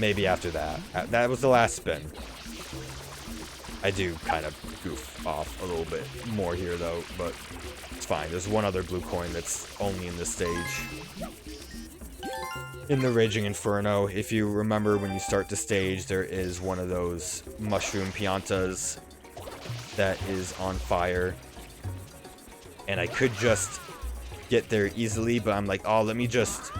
Maybe after that. That was the last spin. I do kind of goof off a little bit more here though, but it's fine. There's one other blue coin that's only in this stage. In the Raging Inferno, if you remember when you start the stage, there is one of those mushroom piantas that is on fire. And I could just get there easily, but I'm like, oh, let me just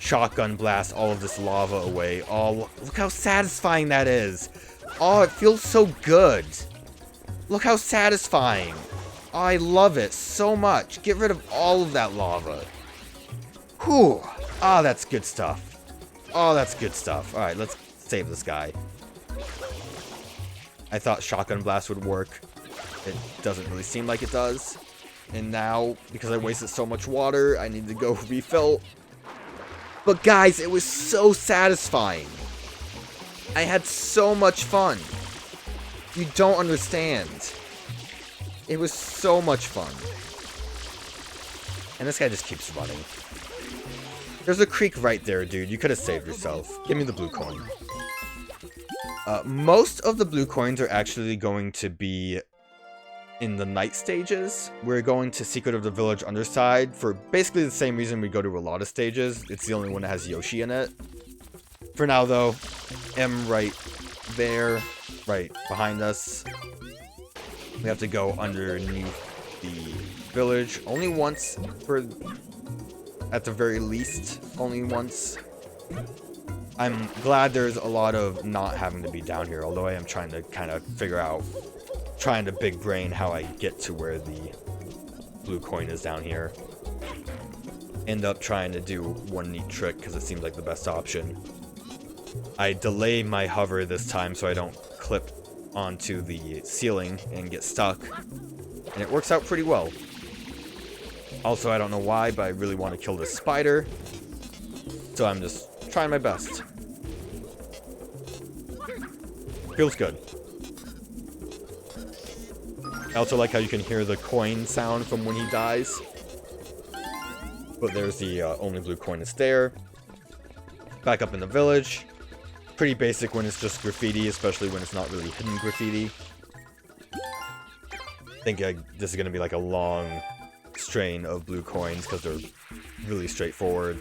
shotgun blast all of this lava away. Oh, look how satisfying that is. Oh, it feels so good. Look how satisfying. Oh, I love it so much. Get rid of all of that lava. Whew. Oh, that's good stuff. Oh, that's good stuff. Alright, let's save this guy. I thought shotgun blast would work. It doesn't really seem like it does. And now, because I wasted so much water, I need to go refill. But guys, it was so satisfying. I had so much fun. You don't understand. It was so much fun. And this guy just keeps running. There's a creek right there, dude. You could have saved yourself. Give me the blue coin. Most of the blue coins are actually going to be in the night stages. We're going to Secret of the Village Underside for basically the same reason we go to a lot of stages. It's the only one that has Yoshi in it. For now, though, M right there, right behind us. We have to go underneath the village only once for... At the very least, only once. I'm glad there's a lot of not having to be down here, although I am trying to kind of figure out, trying to big brain how I get to where the blue coin is down here. End up trying to do one neat trick because it seems like the best option. I delay my hover this time so I don't clip onto the ceiling and get stuck, and it works out pretty well. Also, I don't know why, but I really want to kill this spider. So I'm just trying my best. Feels good. I also like how you can hear the coin sound from when he dies. But there's the only blue coin that's there. Back up in the village. Pretty basic when it's just graffiti, especially when it's not really hidden graffiti. I think this is going to be like a long strain of blue coins because they're really straightforward.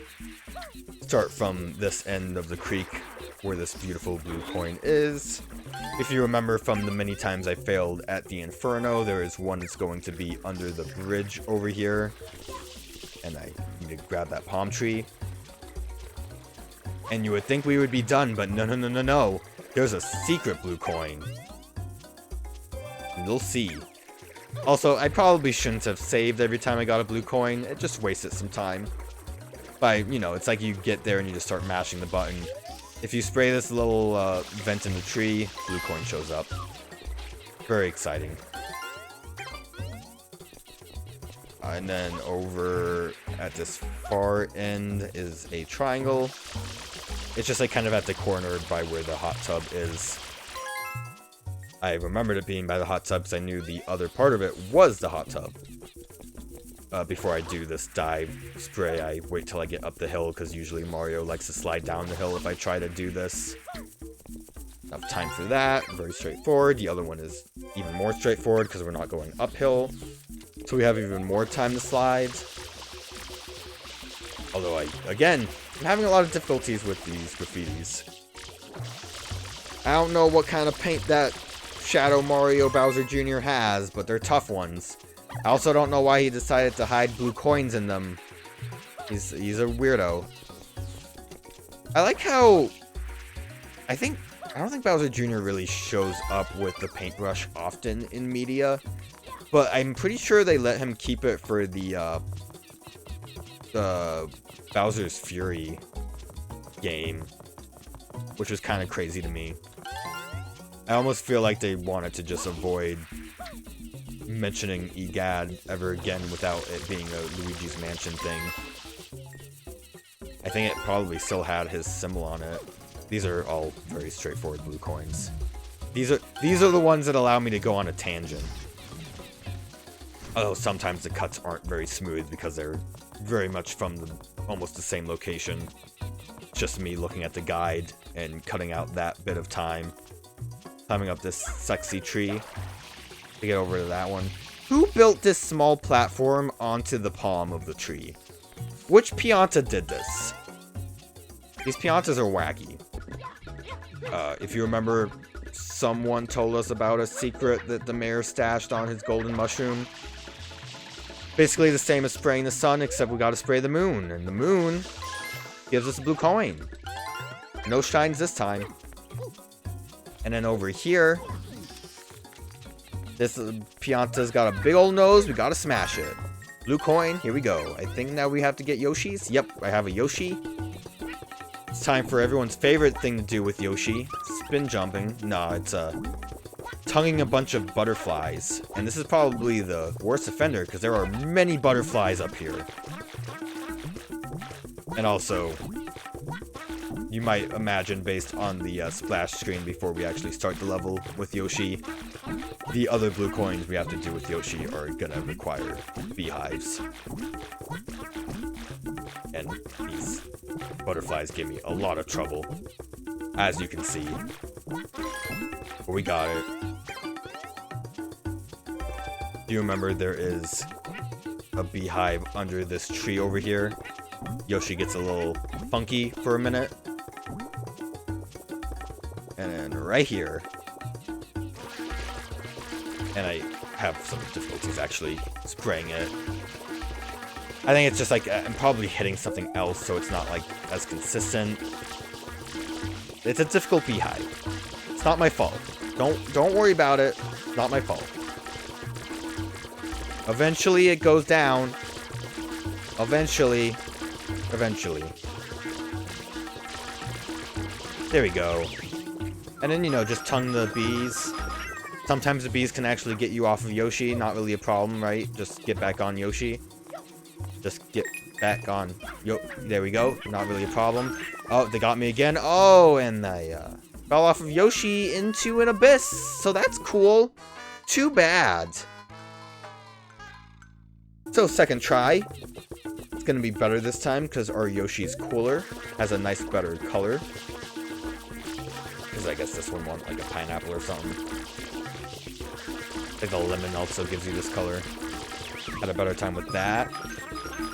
Start from this end of the creek where this beautiful blue coin is. If you remember from the many times I failed at the Inferno, there is one that's going to be under the bridge over here. And I need to grab that palm tree. And you would think we would be done, but no. There's a secret blue coin. You'll see. Also, I probably shouldn't have saved every time I got a blue coin. It just wasted some time. But, you know, it's like you get there and you just start mashing the button. If you spray this little vent in the tree, blue coin shows up. Very exciting. And then over at this far end is a triangle. It's just like kind of at the corner by where the hot tub is. I remembered it being by the hot tub because I knew the other part of it was the hot tub. Before I do this dive spray, I wait till I get up the hill because usually Mario likes to slide down the hill if I try to do this. Enough time for that. Very straightforward. The other one is even more straightforward because we're not going uphill. So we have even more time to slide. Although I'm having a lot of difficulties with these graffitis. I don't know what kind of paint that Shadow Mario Bowser Jr. has, but they're tough ones. I also don't know why he decided to hide blue coins in them. He's a weirdo. I like how I don't think Bowser Jr. really shows up with the paintbrush often in media, but I'm pretty sure they let him keep it for the Bowser's Fury game, which was kind of crazy to me. I almost feel like they wanted to just avoid mentioning Gadd ever again without it being a Luigi's Mansion thing. I think it probably still had his symbol on it. These are all very straightforward blue coins. These are the ones that allow me to go on a tangent. Although sometimes the cuts aren't very smooth because they're very much from almost the same location. Just me looking at the guide and cutting out that bit of time. Climbing up this sexy tree to get over to that one. Who built this small platform onto the palm of the tree? Which Pianta did this? These Piantas are wacky. If you remember, someone told us about a secret that the mayor stashed on his golden mushroom. Basically the same as spraying the sun, except we gotta spray the moon. And the moon gives us a blue coin. No shines this time. And then over here, this Pianta's got a big old nose. We gotta smash it. Blue coin, here we go. I think now we have to get Yoshis. Yep, I have a Yoshi. It's time for everyone's favorite thing to do with Yoshi. Spin jumping. No, it's tonguing a bunch of butterflies. And this is probably the worst offender because there are many butterflies up here. And also, you might imagine based on the splash screen before we actually start the level with Yoshi, the other blue coins we have to do with Yoshi are gonna require beehives. And these butterflies give me a lot of trouble, as you can see. But we got it. Do you remember there is a beehive under this tree over here? Yoshi gets a little funky for a minute. And right here. And I have some difficulties actually spraying it. I think it's just like I'm probably hitting something else, so it's not like as consistent. It's a difficult beehive. It's not my fault. Don't worry about it. It's not my fault. Eventually it goes down. Eventually. There we go. And then, you know, just tongue the bees. Sometimes the bees can actually get you off of Yoshi. Not really a problem, right? Just get back on Yoshi. Just get back on. There we go. Not really a problem. Oh, they got me again. Oh, and I fell off of Yoshi into an abyss. So that's cool. Too bad. So, second try. It's going to be better this time because our Yoshi's cooler. Has a nice, better color. Because I guess this one wants like a pineapple or something. Like the lemon also gives you this color. Had a better time with that.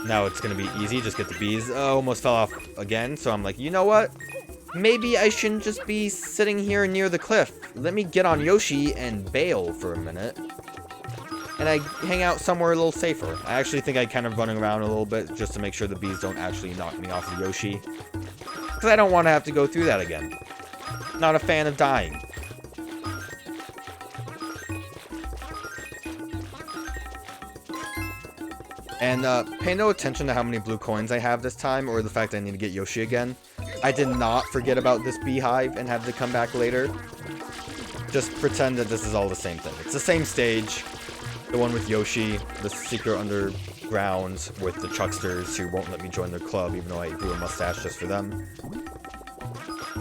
Now it's going to be easy. Just get the bees. Oh, almost fell off again. So I'm like, you know what? Maybe I shouldn't just be sitting here near the cliff. Let me get on Yoshi and bail for a minute. And I hang out somewhere a little safer. I actually think I kind of running around a little bit just to make sure the bees don't actually knock me off of Yoshi. Because I don't want to have to go through that again. Not a fan of dying. And pay no attention to how many blue coins I have this time, or the fact I need to get Yoshi again. I did not forget about this beehive and have to come back later. Just pretend that this is all the same thing. It's the same stage. The one with Yoshi, the secret underground with the trucksters who won't let me join their club, even though I grew a mustache just for them.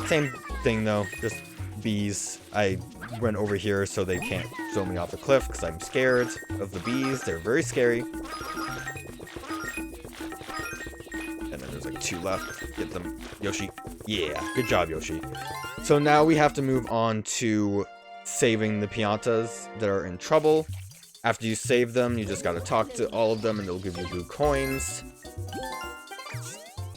Same thing though, just bees. I went over here so they can't throw me off the cliff because I'm scared of the bees. They're very scary. And then there's like 2 left. Get them, Yoshi. Yeah, good job, Yoshi. So now we have to move on to saving the Piantas that are in trouble. After you save them, you just gotta talk to all of them and they'll give you blue coins.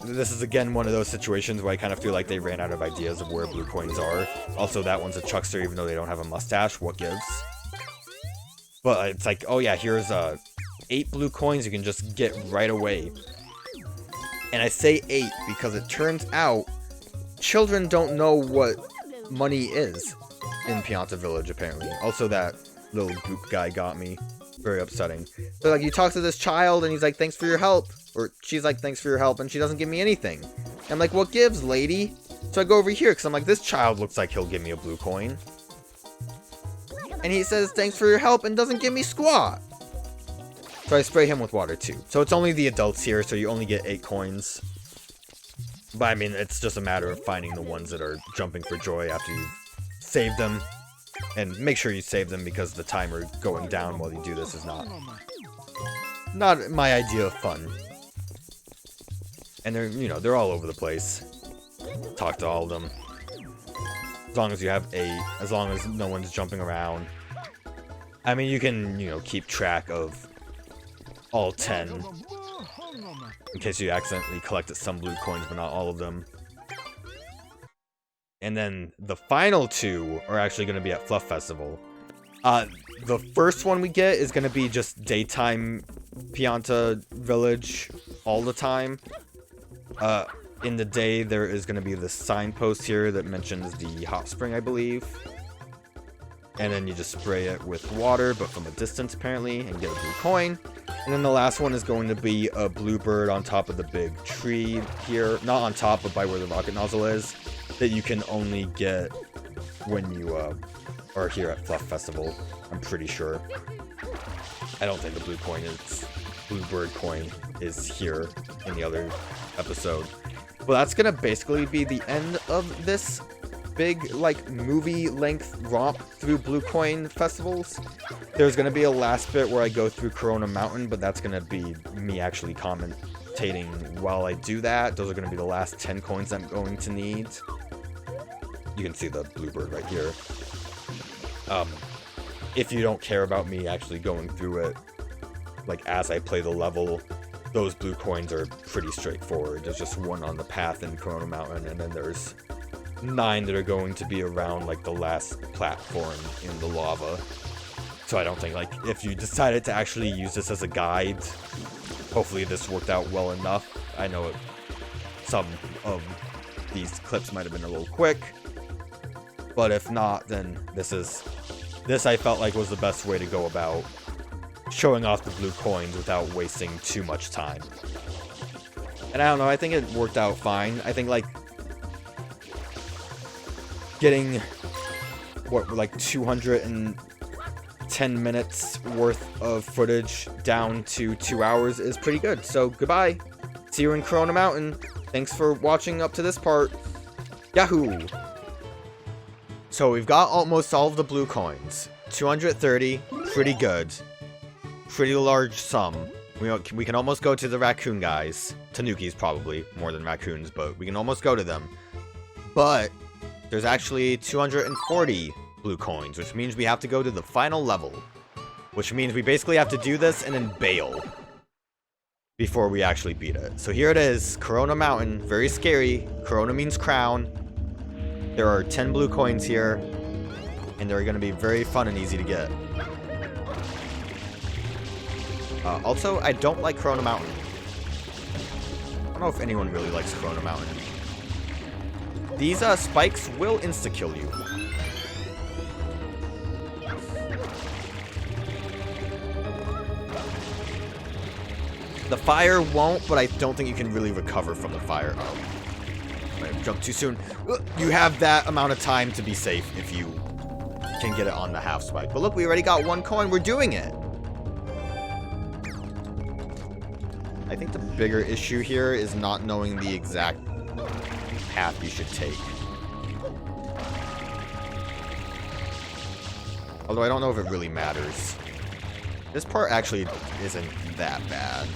This is again one of those situations where I kind of feel like they ran out of ideas of where blue coins are. Also, that one's a truckster even though they don't have a mustache. What gives? But it's like, oh yeah, here's 8 blue coins you can just get right away. And I say 8 because it turns out children don't know what money is in Pianta Village, apparently. Also, that little goop guy got me. Very upsetting. So, like, you talk to this child, and he's like, thanks for your help. Or she's like, thanks for your help, and she doesn't give me anything. And I'm like, what gives, lady? So I go over here, because I'm like, this child looks like he'll give me a blue coin. And he says, thanks for your help, and doesn't give me squat. So I spray him with water, too. So it's only the adults here, so you only get 8 coins. But, I mean, it's just a matter of finding the ones that are jumping for joy after you've saved them. And make sure you save them, because the timer going down while you do this is not my idea of fun. And they're, you know, they're all over the place. Talk to all of them. As long as you have 8, as long as no one's jumping around. I mean, you can, you know, keep track of all 10. In case you accidentally collected some blue coins, but not all of them. And then the final 2 are actually going to be at Fluff Festival. The first one we get is going to be just daytime Pianta Village all the time. In the day, there is going to be this signpost here that mentions the hot spring, I believe. And then you just spray it with water, but from a distance, apparently, and get a blue coin. And then the last one is going to be a bluebird on top of the big tree here. Not on top, but by where the rocket nozzle is. That you can only get when you are here at Fluff Festival. I'm pretty sure. I don't think the bluebird coin is here in the other episode. Well, that's gonna basically be the end of this big, like, movie-length romp through blue coin festivals. There's gonna be a last bit where I go through Corona Mountain, but that's gonna be me actually commentating while I do that. Those are gonna be the last 10 coins I'm going to need. You can see the bluebird right here. If you don't care about me actually going through it, like, as I play the level, those blue coins are pretty straightforward. There's just 1 on the path in Corona Mountain, and then there's 9 that are going to be around, like, the last platform in the lava. So I don't think, like, if you decided to actually use this as a guide, hopefully this worked out well enough. I know some of these clips might have been a little quick, but if not, then this I felt like was the best way to go about showing off the blue coins without wasting too much time. And I don't know, I think it worked out fine. I think, like, getting, what, like 210 minutes worth of footage down to 2 hours is pretty good. So, goodbye. See you in Corona Mountain. Thanks for watching up to this part. Yahoo! So, we've got almost all of the blue coins. 230, pretty good. Pretty large sum. We can almost go to the raccoon guys. Tanukis probably, more than raccoons, but we can almost go to them. But there's actually 240 blue coins, which means we have to go to the final level. Which means we basically have to do this and then bail before we actually beat it. So here it is, Corona Mountain, very scary. Corona means crown. There are 10 blue coins here, and they're going to be very fun and easy to get. Also, I don't like Corona Mountain. I don't know if anyone really likes Corona Mountain. These spikes will insta-kill you. The fire won't, but I don't think you can really recover from the fire. Oh, I jumped too soon. You have that amount of time to be safe if you can get it on the half spike. But look, we already got 1 coin. We're doing it. I think the bigger issue here is not knowing the exact path you should take. Although I don't know if it really matters. This part actually isn't that bad.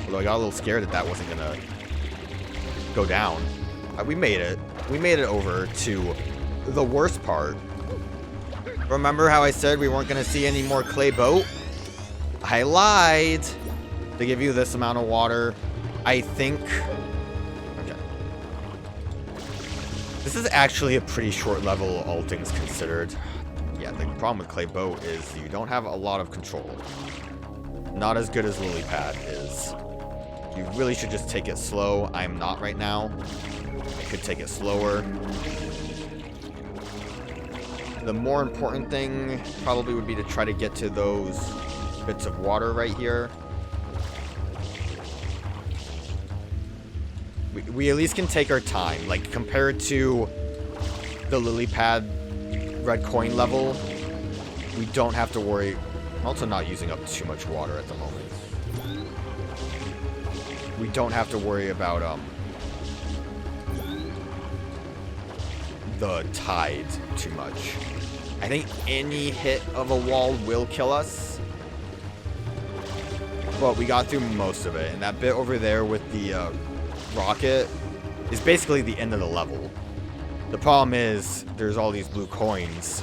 Although I got a little scared that that wasn't gonna go down. We made it. We made it over to the worst part. Remember how I said we weren't gonna see any more clay boat? I lied. They give you this amount of water. I think... Okay. This is actually a pretty short level, all things considered. Yeah, the problem with clay boat is you don't have a lot of control. Not as good as lily pad is. You really should just take it slow. I am not right now. I could take it slower. The more important thing probably would be to try to get to those bits of water right here. We at least can take our time. Like, compared to the lily pad red coin level, we don't have to worry. I'm also not using up too much water at the moment. We don't have to worry about the tide too much. I think any hit of a wall will kill us, but we got through most of it, and that bit over there with the rocket is basically the end of the level. The problem is there's all these blue coins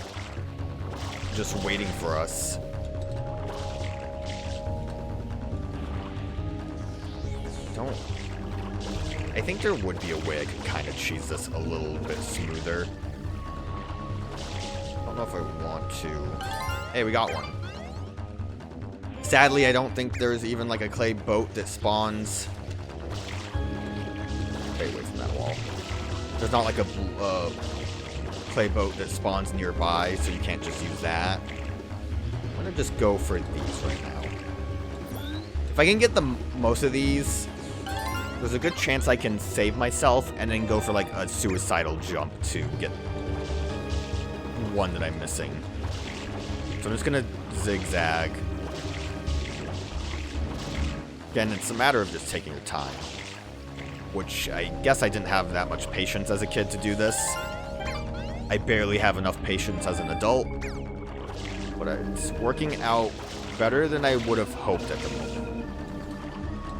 just waiting for us. I think there would be a way I could kind of cheese this a little bit smoother. I don't know if I want to. Hey, we got one. Sadly, I don't think there's even like a clay boat that spawns. Stay away from that wall. There's not like a clay boat that spawns nearby, so you can't just use that. I'm gonna just go for these right now. If I can get the most of these, there's a good chance I can save myself and then go for like a suicidal jump to get one that I'm missing. So I'm just gonna zigzag. Again, it's a matter of just taking your time, which I guess I didn't have that much patience as a kid to do this. I barely have enough patience as an adult, but it's working out better than I would have hoped at the moment.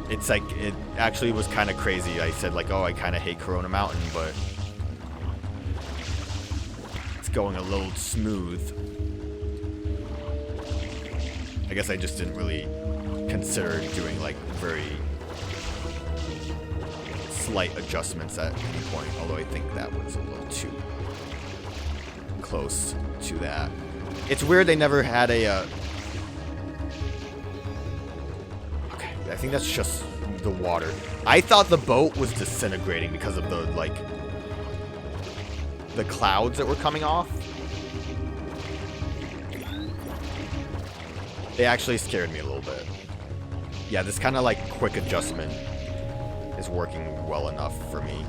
It's like, it actually was kind of crazy. I said like, oh, I kind of hate Corona Mountain, but it's going a little smooth. I guess I just didn't really consider doing like very slight adjustments at any point, although I think that was a little too close to that. It's weird they never had a okay, I think that's just the water. I thought the boat was disintegrating because of the like the clouds that were coming off. They actually scared me a little bit. Yeah, this kind of like quick adjustment is working well enough for me.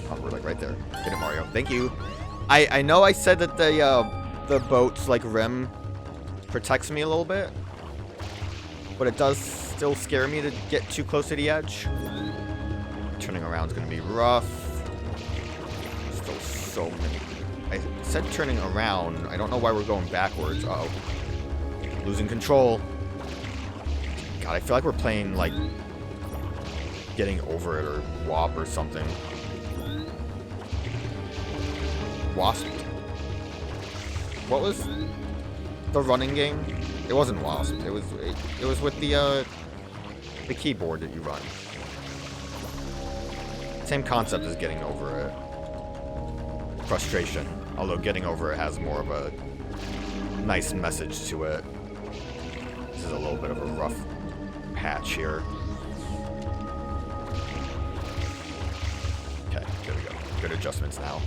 Oh, we're like right there. Get it, Mario. Thank you. I know I said that the boat's like rim protects me a little bit, but it does still scare me to get too close to the edge. Turning around is gonna be rough. Still so many. I said turning around. I don't know why we're going backwards. Uh-oh. Losing control. God, I feel like we're playing, like, getting over it or WAP or something. Wasp? What was the running game? It wasn't Wasp. It was with the keyboard that you run. Same concept as getting over it. Frustration. Although getting over it has more of a nice message to it. This is a little bit of a rough patch here. Okay, there we go. Good adjustments now.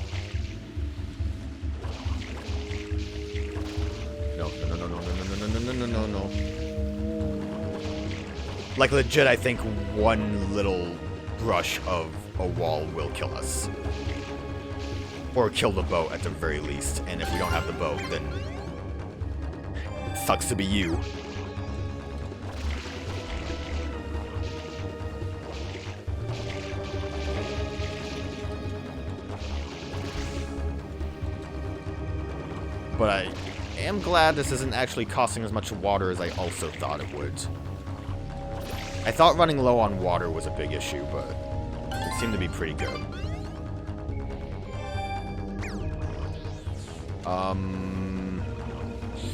No. Like legit, I think one little brush of a wall will kill us. Or kill the boat at the very least. And if we don't have the boat, then it sucks to be you. But I am glad this isn't actually costing as much water as I also thought it would. I thought running low on water was a big issue, but it seemed to be pretty good.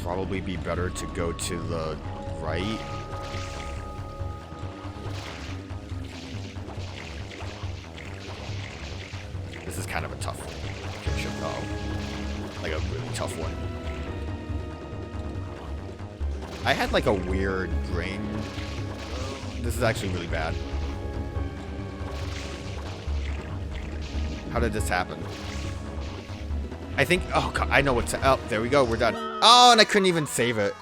Probably be better to go to the right. This is kind of a tough one. Like a really tough one. I had like a weird brain. This is actually really bad. How did this happen? I think, oh god, I know what's, oh, there we go, we're done. Oh, and I couldn't even save it.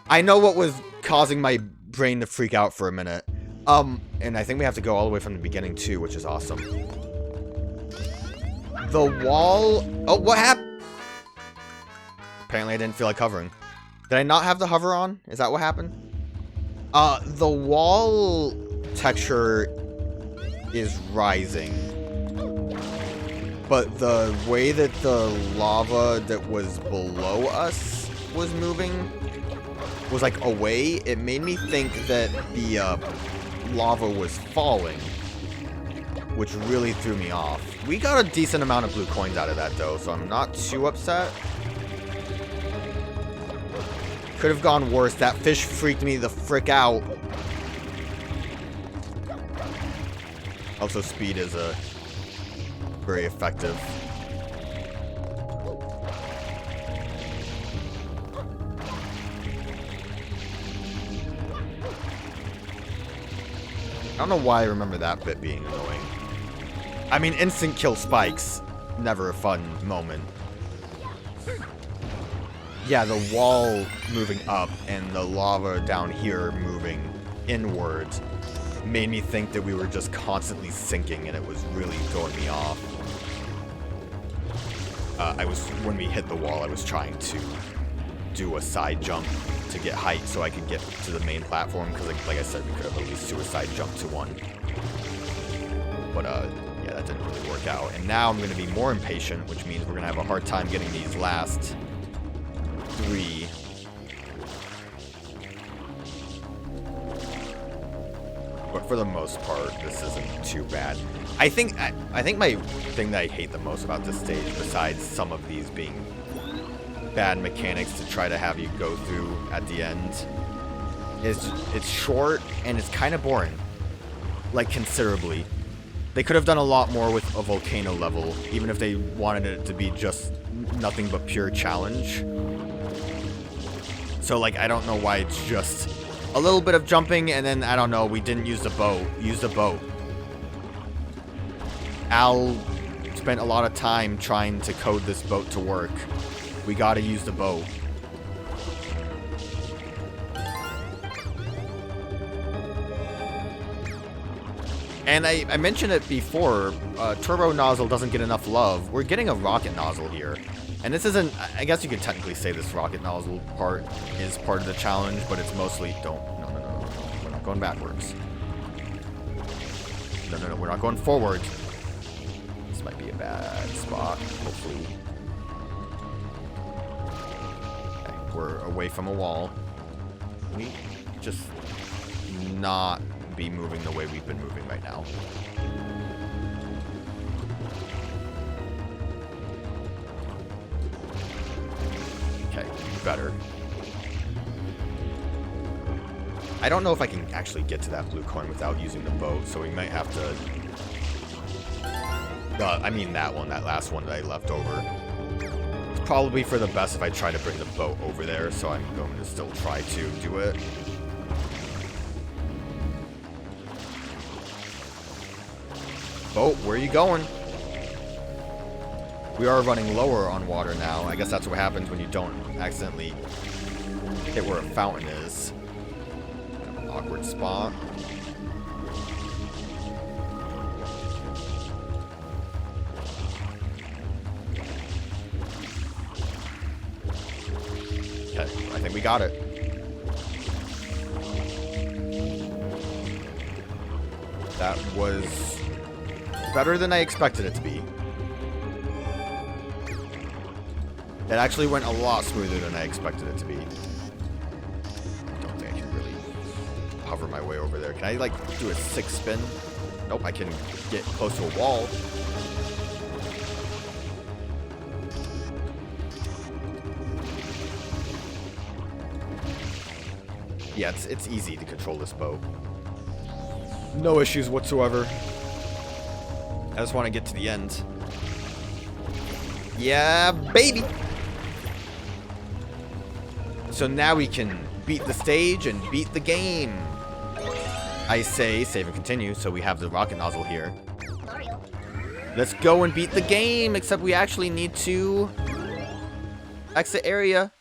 I know what was causing my brain to freak out for a minute. And I think we have to go all the way from the beginning too, which is awesome. The wall, oh, what happened? Apparently I didn't feel like hovering. Did I not have the hover on? Is that what happened? The wall texture is rising. But the way that the lava that was below us was moving was like away. It made me think that the lava was falling, which really threw me off. We got a decent amount of blue coins out of that though, so I'm not too upset. Could have gone worse. That fish freaked me the frick out. Also, speed is very effective. I don't know why I remember that bit being annoying. I mean, instant kill spikes, never a fun moment. Yeah, the wall moving up and the lava down here moving inwards made me think that we were just constantly sinking, and it was really throwing me off. When we hit the wall, I was trying to do a side jump to get height so I could get to the main platform, because like I said, we could have at least suicide jumped to one. But yeah, that didn't really work out. And now I'm going to be more impatient, which means we're going to have a hard time getting these last 3. But for the most part, this isn't too bad. I think my thing that I hate the most about this stage, besides some of these being bad mechanics to try to have you go through at the end, is it's short and it's kind of boring. Like, considerably. They could have done a lot more with a volcano level, even if they wanted it to be just nothing but pure challenge. So, like, I don't know why it's just a little bit of jumping, and then, I don't know, we didn't use the boat. Use the boat. Al spent a lot of time trying to code this boat to work. We gotta use the boat. And I mentioned it before, turbo nozzle doesn't get enough love. We're getting a rocket nozzle here. And this isn't, I guess you could technically say this rocket nozzle part is part of the challenge, but it's mostly, no, we're not going backwards. No, we're not going forward. This might be a bad spot, hopefully. Okay, we're away from a wall. We just not be moving the way we've been moving right now. Okay, better. I don't know if I can actually get to that blue coin without using the boat, so we might have to... I mean that one, that last one that I left over. It's probably for the best if I try to bring the boat over there, so I'm going to still try to do it. Boat, where are you going? We are running lower on water now. I guess that's what happens when you don't accidentally hit where a fountain is. Kind of an awkward spot. Okay, I think we got it. That was better than I expected it to be. It actually went a lot smoother than I expected it to be. I don't think I can really hover my way over there. Can I, like, do a 6 spin? Nope, I can get close to a wall. Yeah, it's easy to control this boat. No issues whatsoever. I just want to get to the end. Yeah, baby! So now we can beat the stage and beat the game. I say save and continue, so we have the rocket nozzle here. Let's go and beat the game, except we actually need to exit area.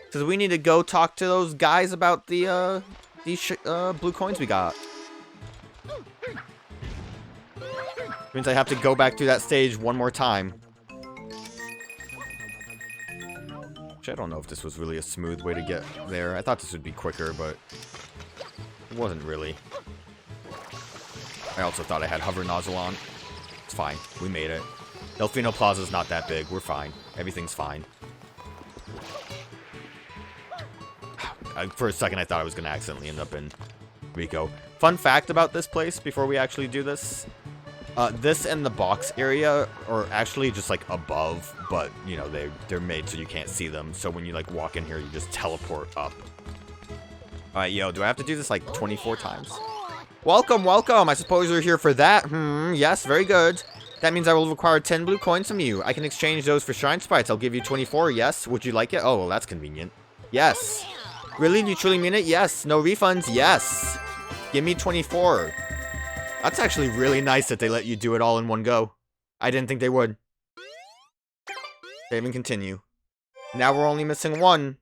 Because we need to go talk to those guys about the, these blue coins we got. Means I have to go back through that stage one more time. Which I don't know if this was really a smooth way to get there. I thought this would be quicker, but it wasn't really. I also thought I had hover nozzle on. It's fine. We made it. Delfino Plaza is not that big. We're fine. Everything's fine. For a second, I thought I was going to accidentally end up in Ricco. Fun fact about this place before we actually do this. This and the box area are actually just like above, but you know, they're made so you can't see them. So when you like walk in here, you just teleport up. Alright, yo, do I have to do this like 24 times? Welcome, welcome. I suppose you're here for that. Yes, very good. That means I will require 10 blue coins from you. I can exchange those for shrine sprites. I'll give you 24, yes. Would you like it? Oh, well, that's convenient. Yes. Really? You truly mean it? Yes. No refunds? Yes. Give me 24. That's actually really nice that they let you do it all in one go. I didn't think they would. Save and continue. Now we're only missing one.